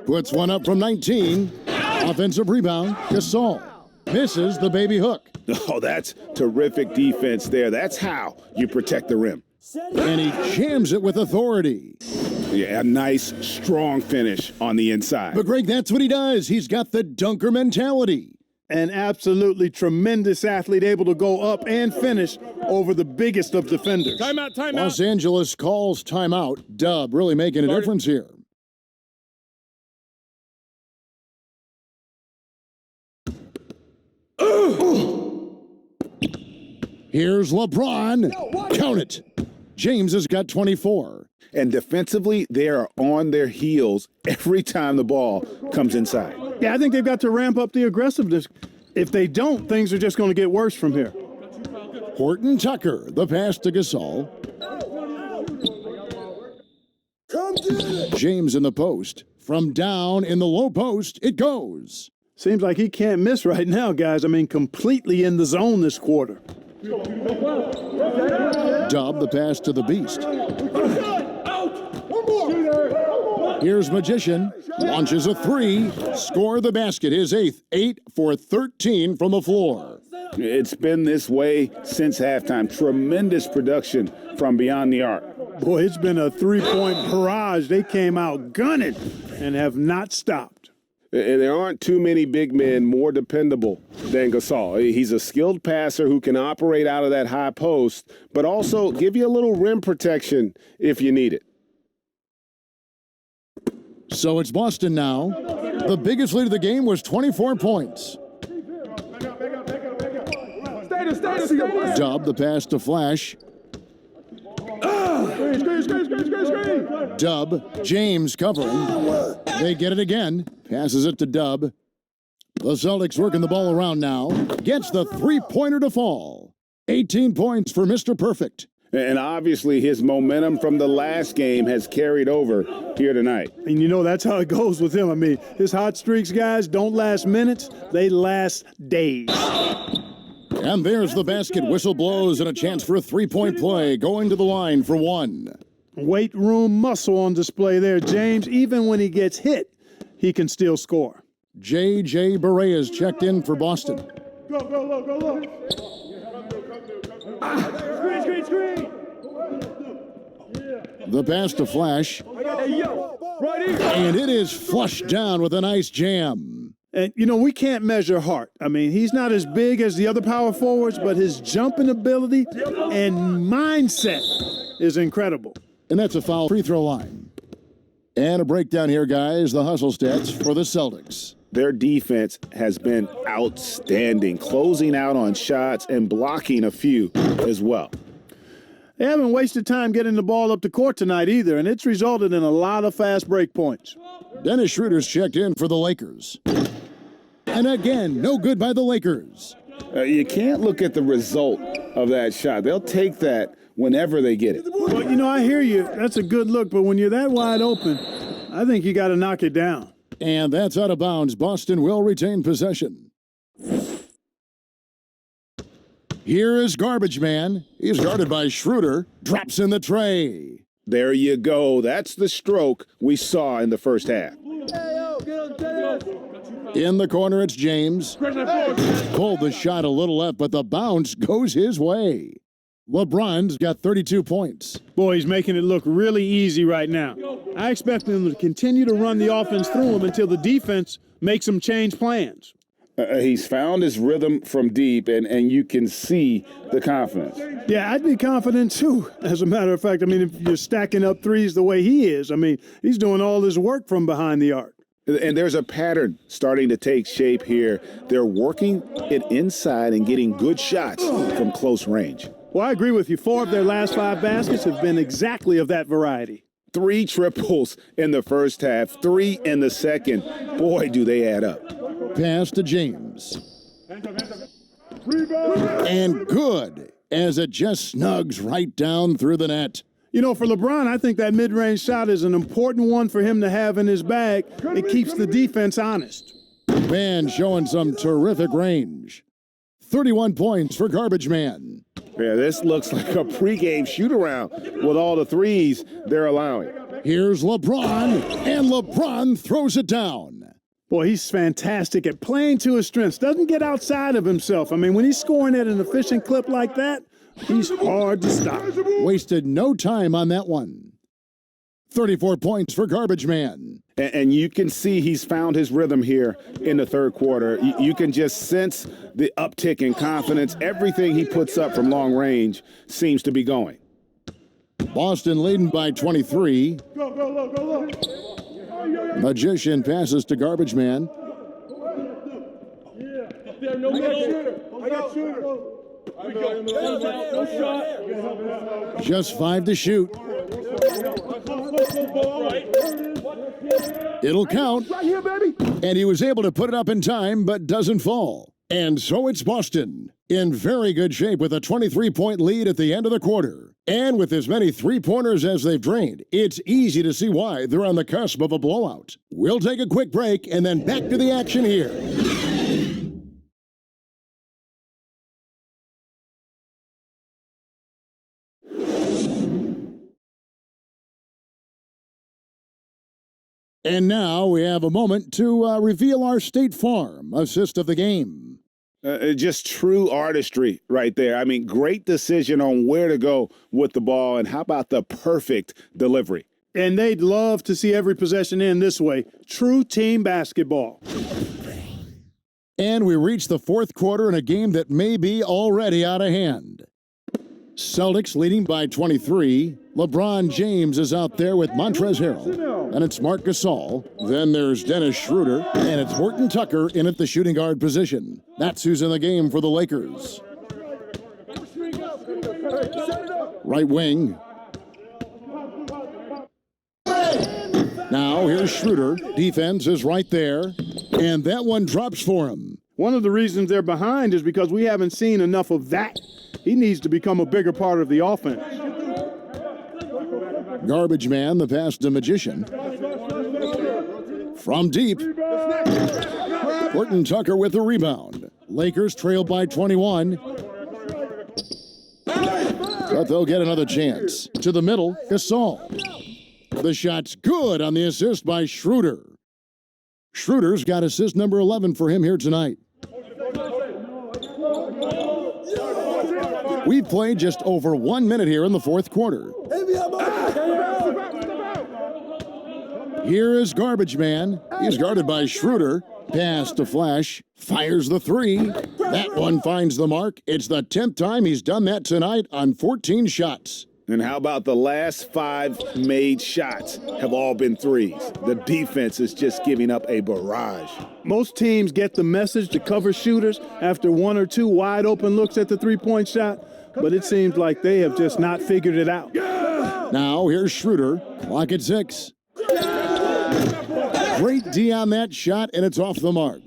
Puts one up from 19. Offensive rebound. Gasol misses the baby hook. Oh, that's terrific defense there. That's how you protect the rim. And he jams it with authority. Yeah, a nice, strong finish on the inside. But Greg, that's what he does. He's got the dunker mentality. An absolutely tremendous athlete, able to go up and finish over the biggest of defenders. Timeout. Los Angeles calls timeout. Dub really making a difference here. Here's LeBron. Count it. James has got 24. And defensively, they are on their heels every time the ball comes inside. Yeah, I think they've got to ramp up the aggressiveness. If they don't, things are just going to get worse from here. Horton Tucker, the pass to Gasol. James in the post. From down in the low post, it goes. Seems like he can't miss right now, guys. I mean, completely in the zone this quarter. Dub, the pass to the Beast. Here's Magician, launches a three, score the basket, his eighth, 8 for 13 from the floor. It's been this way since halftime. Tremendous production from beyond the arc. Boy, it's been a three-point barrage. They came out gunning and have not stopped. And there aren't too many big men more dependable than Gasol. He's a skilled passer who can operate out of that high post, but also give you a little rim protection if you need it. So it's Boston now. The biggest lead of the game was 24 points. Dub, the pass to Flash. Dub, James covering. They get it again. Passes it to Dub. The Celtics working the ball around now. Gets the three-pointer to fall. 18 points for Mr. Perfect. And obviously his momentum from the last game has carried over here tonight. And you know, that's how it goes with him. I mean, his hot streaks, guys, don't last minutes. They last days. And there's the basket. Whistle blows and a chance for a three-point play. Going to the line for one. Weight room muscle on display there, James. Even when he gets hit, he can still score. J.J. Barea is checked in for Boston. Go. Screen. The pass to Flash. And it is flushed down with a nice jam. And, you know, we can't measure Hart. I mean, he's not as big as the other power forwards, but his jumping ability and mindset is incredible. And that's a foul free throw line. And a breakdown here, guys. The hustle stats for the Celtics. Their defense has been outstanding, closing out on shots and blocking a few as well. They haven't wasted time getting the ball up the court tonight either, and it's resulted in a lot of fast break points. Dennis Schroeder's checked in for the Lakers. And again, no good by the Lakers. You can't look at the result of that shot. They'll take that whenever they get it. Well, you know, I hear you. That's a good look, but when you're that wide open, I think you got to knock it down. And that's out of bounds. Boston will retain possession. Here is Garbage Man. He's guarded by Schroeder. Drops in the tray. There you go. That's the stroke we saw in the first half. In the corner, it's James. Pulled the shot a little left, but the bounce goes his way. LeBron's got 32 points. Boy, he's making it look really easy right now. I expect them to continue to run the offense through him until the defense makes him change plans. He's found his rhythm from deep, and you can see the confidence. Yeah, I'd be confident too, as a matter of fact. I mean, if you're stacking up threes the way he is, I mean, he's doing all his work from behind the arc. And there's a pattern starting to take shape here. They're working it inside and getting good shots from close range. Well, I agree with you. 4 of their last 5 baskets have been exactly of that variety. 3 triples in the first half, 3 in the second. Boy, do they add up. Pass to James. And good, as it just snugs right down through the net. You know, for LeBron, I think that mid-range shot is an important one for him to have in his bag. It keeps the defense honest. Man showing some terrific range. 31 points for Garbage Man. Yeah, this looks like a pregame shoot-around with all the threes they're allowing. Here's LeBron, and LeBron throws it down. Boy, he's fantastic at playing to his strengths. Doesn't get outside of himself. I mean, when he's scoring at an efficient clip like that, he's hard to stop. Wasted no time on that one. 34 points for Garbage Man. And you can see he's found his rhythm here in the third quarter. You can just sense the uptick in confidence. Everything he puts up from long range seems to be going. Boston leading by 23. Go. Magician passes to Garbage Man. I got shooter. No shot. Just 5 to shoot. It'll count. Right here, baby. And he was able to put it up in time, but doesn't fall. And so it's Boston. in very good shape with a 23-point lead at the end of the quarter. And with as many three-pointers as they've drained, it's easy to see why they're on the cusp of a blowout. We'll take a quick break and then back to the action here. And now we have a moment to reveal our State Farm assist of the game. Just true artistry right there. I mean, great decision on where to go with the ball, and how about the perfect delivery? And they'd love to see every possession end this way. True team basketball. And we reach the fourth quarter in a game that may be already out of hand. Celtics leading by 23. LeBron James is out there with Montrezl Harrell. And it's Marc Gasol. Then there's Dennis Schroeder. And it's Horton Tucker in at the shooting guard position. That's who's in the game for the Lakers. Right wing. Now here's Schroeder. Defense is right there. And that one drops for him. One of the reasons they're behind is because we haven't seen enough of that. He needs to become a bigger part of the offense. Garbage man, the pass to Magician. From deep. Horton Tucker with the rebound. Lakers trail by 21. But they'll get another chance. To the middle, Gasol. The shot's good on the assist by Schroeder. Schroeder's got assist number 11 for him here tonight. We've played just over 1 minute here in the fourth quarter. Here is Garbage Man. He's guarded by Schroeder. Pass to Flash. Fires the three. That one finds the mark. It's the 10th time he's done that tonight on 14 shots. And how about the last 5 made shots have all been threes? The defense is just giving up a barrage. Most teams get the message to cover shooters after 1 or 2 wide open looks at the three-point shot, but it seems like they have just not figured it out. Now here's Schroeder. Clock at 6. Great D on that shot, and it's off the mark.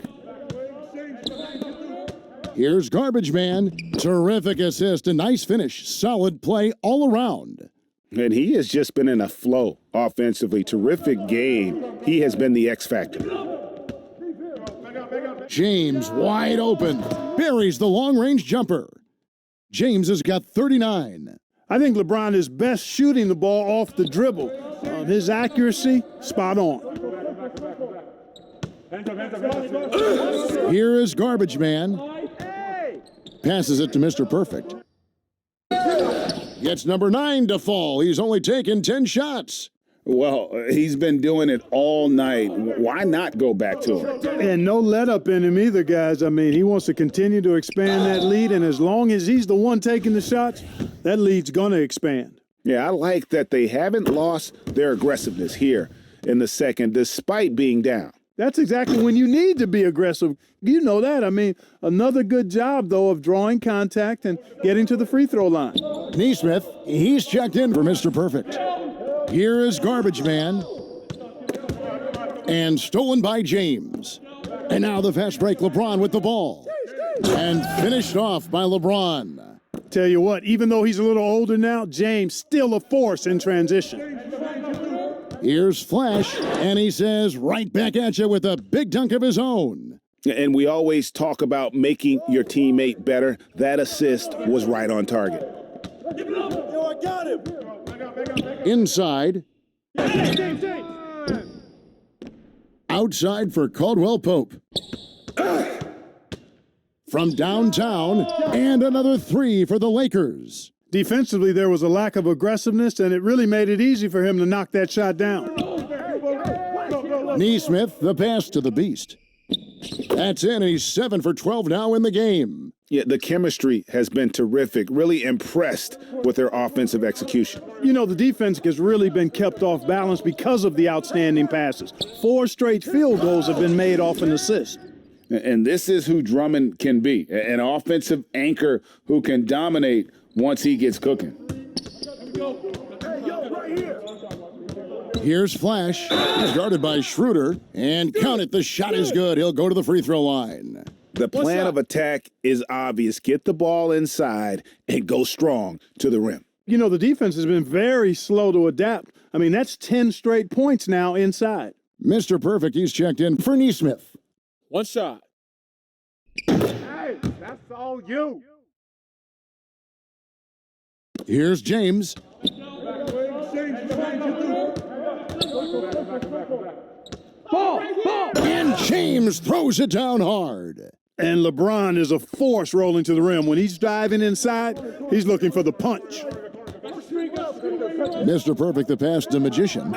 Here's Garbage Man. Terrific assist, a nice finish. Solid play all around. And he has just been in a flow offensively. Terrific game. He has been the X factor. James wide open. Buries the long-range jumper. James has got 39. I think LeBron is best shooting the ball off the dribble. His accuracy, spot on. Here is Garbage Man. Passes it to Mr. Perfect. Gets number 9 to fall. He's only taken 10 shots. Well, he's been doing it all night. Why not go back to him? And no let up in him either, guys. I mean, he wants to continue to expand that lead, and as long as he's the one taking the shots, that lead's going to expand. Yeah, I like that they haven't lost their aggressiveness here in the second, despite being down. That's exactly when you need to be aggressive. You know that. I mean, another good job, though, of drawing contact and getting to the free throw line. Nesmith, he's checked in for Mr. Perfect. Here is Garbage Man. And stolen by James. And now the fast break, LeBron with the ball. And finished off by LeBron. Tell you what, even though he's a little older now, James still a force in transition. Here's Flash, and he says right back at you with a big dunk of his own. And we always talk about making your teammate better. That assist was right on target. Inside. Outside for Caldwell Pope. From downtown, and another 3 for the Lakers. Defensively, there was a lack of aggressiveness, and it really made it easy for him to knock that shot down. Nesmith, the pass to the Beast. That's in, and he's 7 for 12 now in the game. Yeah, the chemistry has been terrific. Really impressed with their offensive execution. You know, the defense has really been kept off balance because of the outstanding passes. 4 straight field goals have been made off an assist. And this is who Drummond can be, an offensive anchor who can dominate once he gets cooking. Here's Flash. He's guarded by Schroeder. And count it, the shot is good. He'll go to the free throw line. The plan of attack is obvious. Get the ball inside and go strong to the rim. You know, the defense has been very slow to adapt. I mean, that's 10 straight points now inside. Mr. Perfect, he's checked in for Neesmith. One shot. Hey, that's all you. Here's James. And James throws it down hard. And LeBron is a force rolling to the rim. When he's diving inside, he's looking for the punch. Mr. Perfect, the pass to Magician.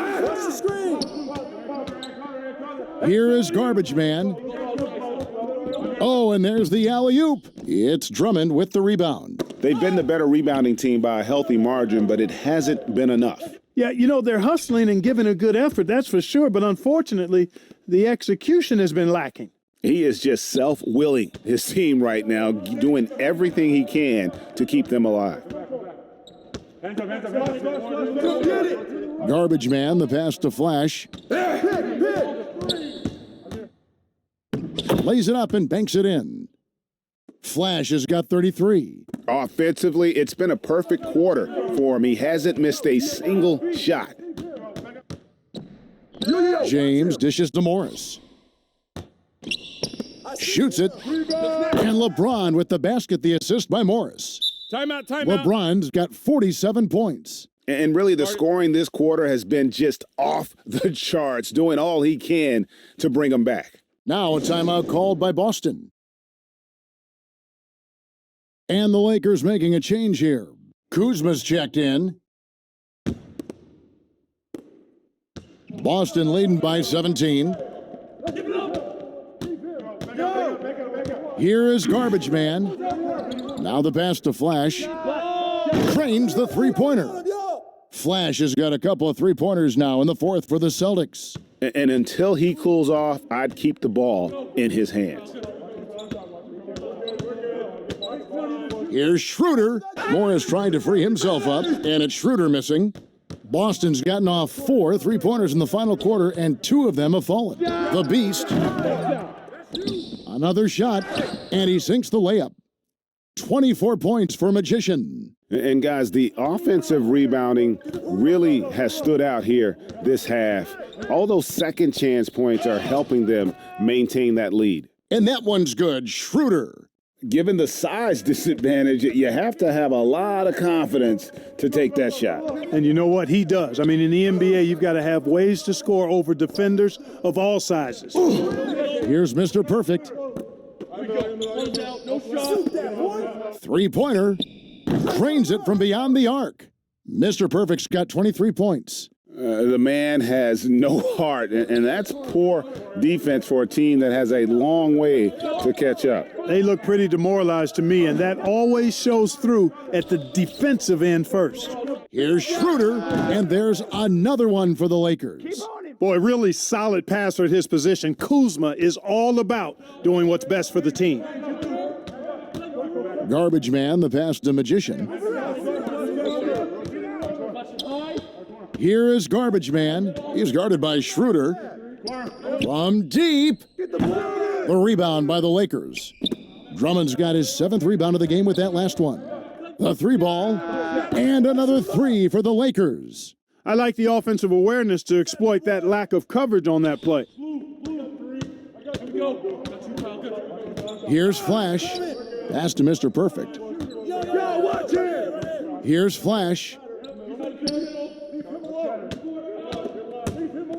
Here is Garbage Man. Oh, and there's the alley-oop. It's Drummond with the rebound. They've been the better rebounding team by a healthy margin, but it hasn't been enough. Yeah, you know, they're hustling and giving a good effort, that's for sure. But unfortunately, the execution has been lacking. He is just self-willing, his team right now, doing everything he can to keep them alive. Garbage Man, the pass to Flash. Lays it up and banks it in. Flash has got 33. Offensively, it's been a perfect quarter for him. He hasn't missed a single shot. James dishes to Morris. Shoots it. And LeBron with the basket, the assist by Morris. Timeout. LeBron's got 47 points. And really, the scoring this quarter has been just off the charts, doing all he can to bring them back. Now a timeout called by Boston. And the Lakers making a change here. Kuzma's checked in. Boston leading by 17. Here is Garbage Man. Now the pass to Flash. Trains the three-pointer. Flash has got a couple of three-pointers now in the fourth for the Celtics. And until he cools off, I'd keep the ball in his hands. Here's Schroeder. Morris trying to free himself up, and it's Schroeder missing. Boston's gotten off 4 three-pointers in the final quarter, and 2 of them have fallen. The Beast. Another shot, and he sinks the layup. 24 points for Magician. And guys, the offensive rebounding really has stood out here this half. All those second chance points are helping them maintain that lead. And that one's good. Schroeder. Given the size disadvantage, you have to have a lot of confidence to take that shot. And you know what? He does. I mean, in the NBA, you've got to have ways to score over defenders of all sizes. Here's Mr. Perfect. Three-pointer. Drains it from beyond the arc. Mr. Perfect's got 23 points. The man has no heart, and that's poor defense for a team that has a long way to catch up. They look pretty demoralized to me, and that always shows through at the defensive end first. Here's Schroeder, and there's another one for the Lakers. Boy, really solid passer at his position. Kuzma is all about doing what's best for the team. Garbage Man, the pass to Magician. Here is Garbage Man. He's guarded by Schroeder. From deep. The rebound by the Lakers. Drummond's got his 7th rebound of the game with that last one. The 3-ball. And another 3 for the Lakers. I like the offensive awareness to exploit that lack of coverage on that play. Here's Flash. Pass to Mr. Perfect. Here's Flash.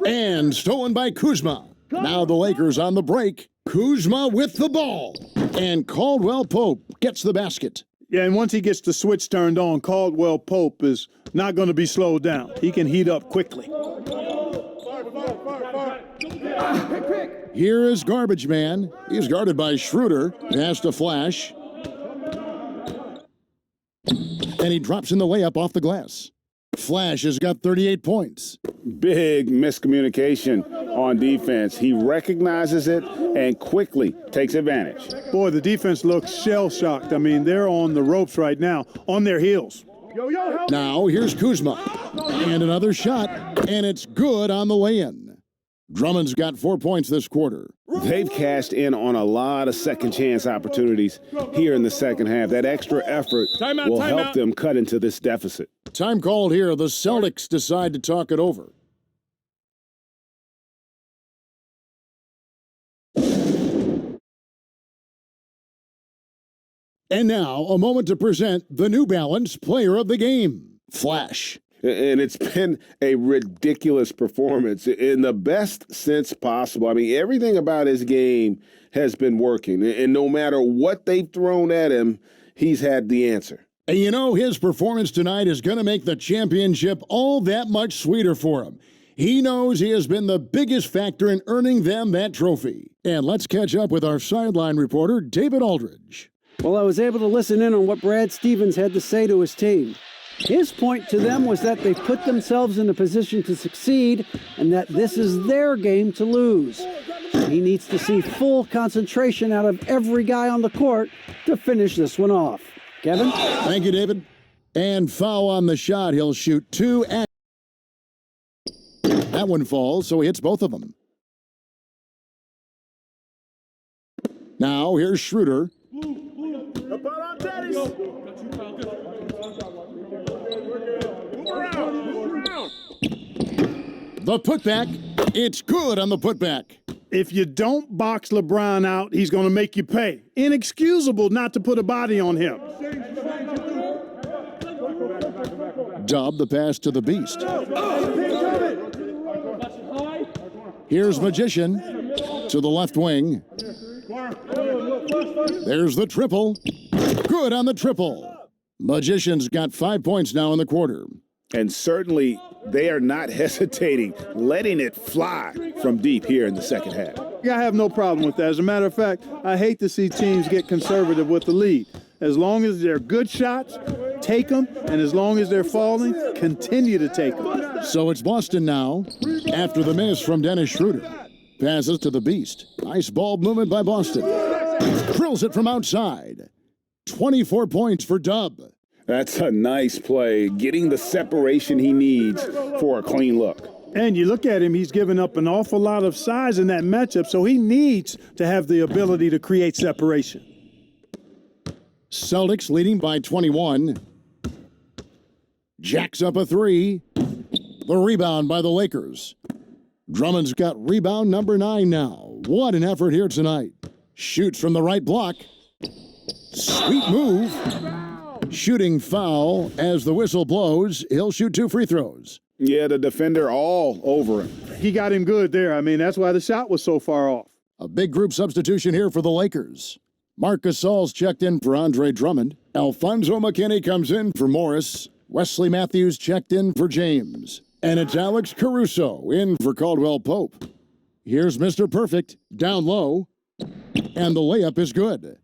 And stolen by Kuzma. Now the Lakers on the break. Kuzma with the ball. And Caldwell Pope gets the basket. Yeah, and once he gets the switch turned on, Caldwell Pope is not going to be slowed down. He can heat up quickly. Here is Garbage Man. He's guarded by Schroeder. Pass to Flash. And he drops in the layup off the glass. Flash has got 38 points. Big miscommunication on defense. He recognizes it and quickly takes advantage. Boy, the defense looks shell-shocked. I mean, they're on the ropes right now, on their heels. Now here's Kuzma. And another shot, and it's good on the lay-in. Drummond's got 4 points this quarter. They've cashed in on a lot of second chance opportunities here in the second half. That extra effort will help them cut into this deficit. Time called here. The Celtics decide to talk it over. And now, a moment to present the New Balance Player of the Game, Flash. And it's been a ridiculous performance in the best sense possible. I mean, everything about his game has been working. And no matter what they've thrown at him, he's had the answer. And you know, his performance tonight is going to make the championship all that much sweeter for him. He knows he has been the biggest factor in earning them that trophy. And let's catch up with our sideline reporter, David Aldridge. Well, I was able to listen in on what Brad Stevens had to say to his team. His point to them was that they put themselves in a position to succeed and that this is their game to lose. He needs to see full concentration out of every guy on the court to finish this one off. Kevin? Thank you, David. And foul on the shot. He'll shoot two. That one falls, so he hits both of them. Now, here's Schroeder. The putback, it's good on the putback. If you don't box LeBron out, he's going to make you pay. Inexcusable not to put a body on him. Dub the pass to the Beast. Here's Magician to the left wing. There's the triple. Good on the triple. Magician's got 5 points now in the quarter. And certainly they are not hesitating, letting it fly from deep here in the second half. I have no problem with that. As a matter of fact, I hate to see teams get conservative with the lead. As long as they're good shots, take them, and as long as they're falling, continue to take them. So it's Boston now, after the miss from Dennis Schroeder. Passes to the Beast. Nice ball movement by Boston. Drills it from outside. 24 points for Dub. That's a nice play, getting the separation he needs for a clean look. And you look at him, he's given up an awful lot of size in that matchup, so he needs to have the ability to create separation. Celtics leading by 21. Jacks up a three. The rebound by the Lakers. Drummond's got rebound number 9 now. What an effort here tonight. Shoots from the right block. Sweet move. Shooting foul as the whistle blows. He'll shoot 2 free throws. Yeah, the defender all over him. He got him good there. I mean, that's why the shot was so far off. A big group substitution here for the Lakers. Marc Gasol's checked in for Andre Drummond. Alfonso McKinney comes in for Morris. Wesley Matthews checked in for James. And it's Alex Caruso in for Caldwell Pope. Here's Mr. Perfect, down low. And the layup is good.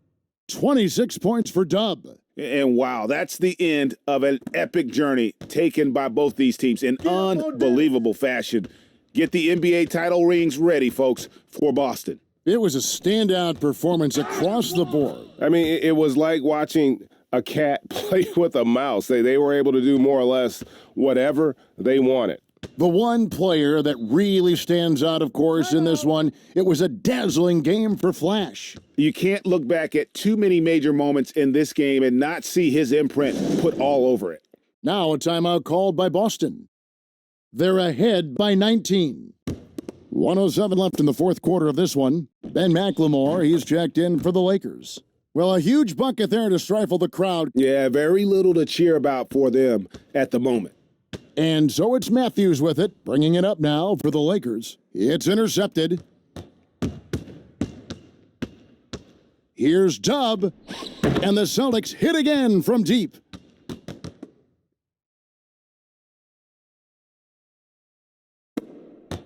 26 points for Dub. And wow, that's the end of an epic journey taken by both these teams in unbelievable fashion. Get the NBA title rings ready, folks, for Boston. It was a standout performance across the board. I mean, it was like watching a cat play with a mouse. They were able to do more or less whatever they wanted. The one player that really stands out, of course, in this one, it was a dazzling game for Flash. You can't look back at too many major moments in this game and not see his imprint put all over it. Now a timeout called by Boston. They're ahead by 19. 1:07 left in the fourth quarter of this one. Ben McLemore, he's checked in for the Lakers. Well, a huge bucket there to stifle the crowd. Yeah, very little to cheer about for them at the moment. And so it's Matthews with it, bringing it up now for the Lakers. It's intercepted. Here's Dub, and the Celtics hit again from deep.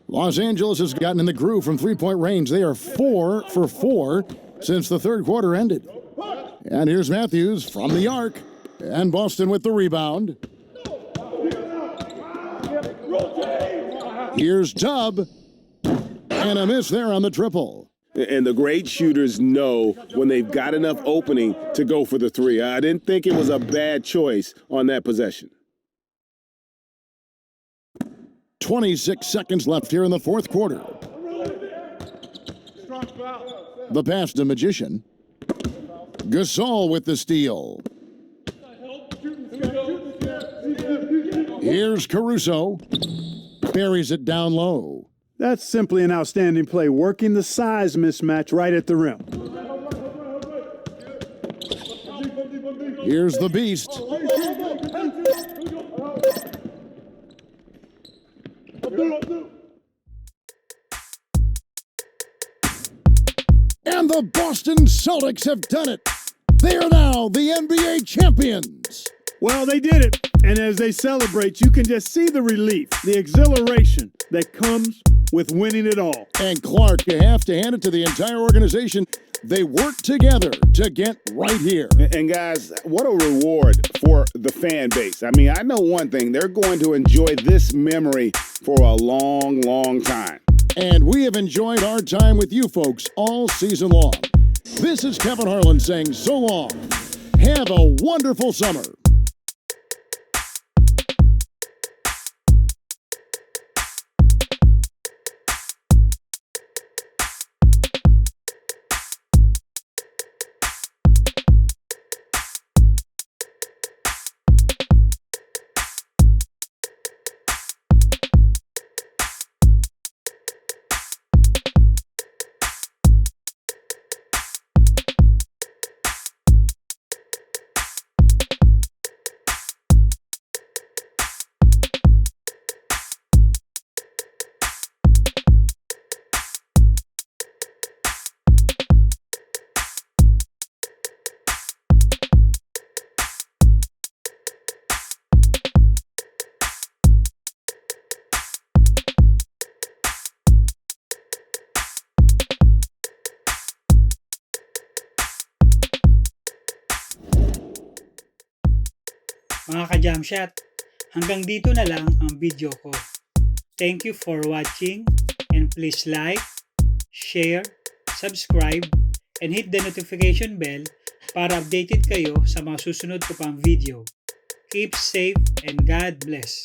Los Angeles has gotten in the groove from three-point range. They are 4 for 4 since the third quarter ended. And here's Matthews from the arc, and Boston with the rebound. Here's Dub, and a miss there on the triple. And the great shooters know when they've got enough opening to go for the three. I didn't think it was a bad choice on that possession. 26 seconds left here in the fourth quarter. The pass to Magician. Gasol with the steal. Here's Caruso. Buries it down low. That's simply an outstanding play, working the size mismatch right at the rim. Here's the Beast. And the Boston Celtics have done it. They are now the NBA champions. Well, they did it. And as they celebrate, you can just see the relief, the exhilaration that comes with winning it all. And Clark, you have to hand it to the entire organization. They worked together to get right here. And guys, what a reward for the fan base. I mean, I know one thing. They're going to enjoy this memory for a long, long time. And we have enjoyed our time with you folks all season long. This is Kevin Harlan saying so long. Have a wonderful summer. Mga ka-jam shot, hanggang dito na lang ang video ko. Thank you for watching and please like, share, subscribe, and hit the notification bell para updated kayo sa mga susunod ko pang video. Keep safe and God bless.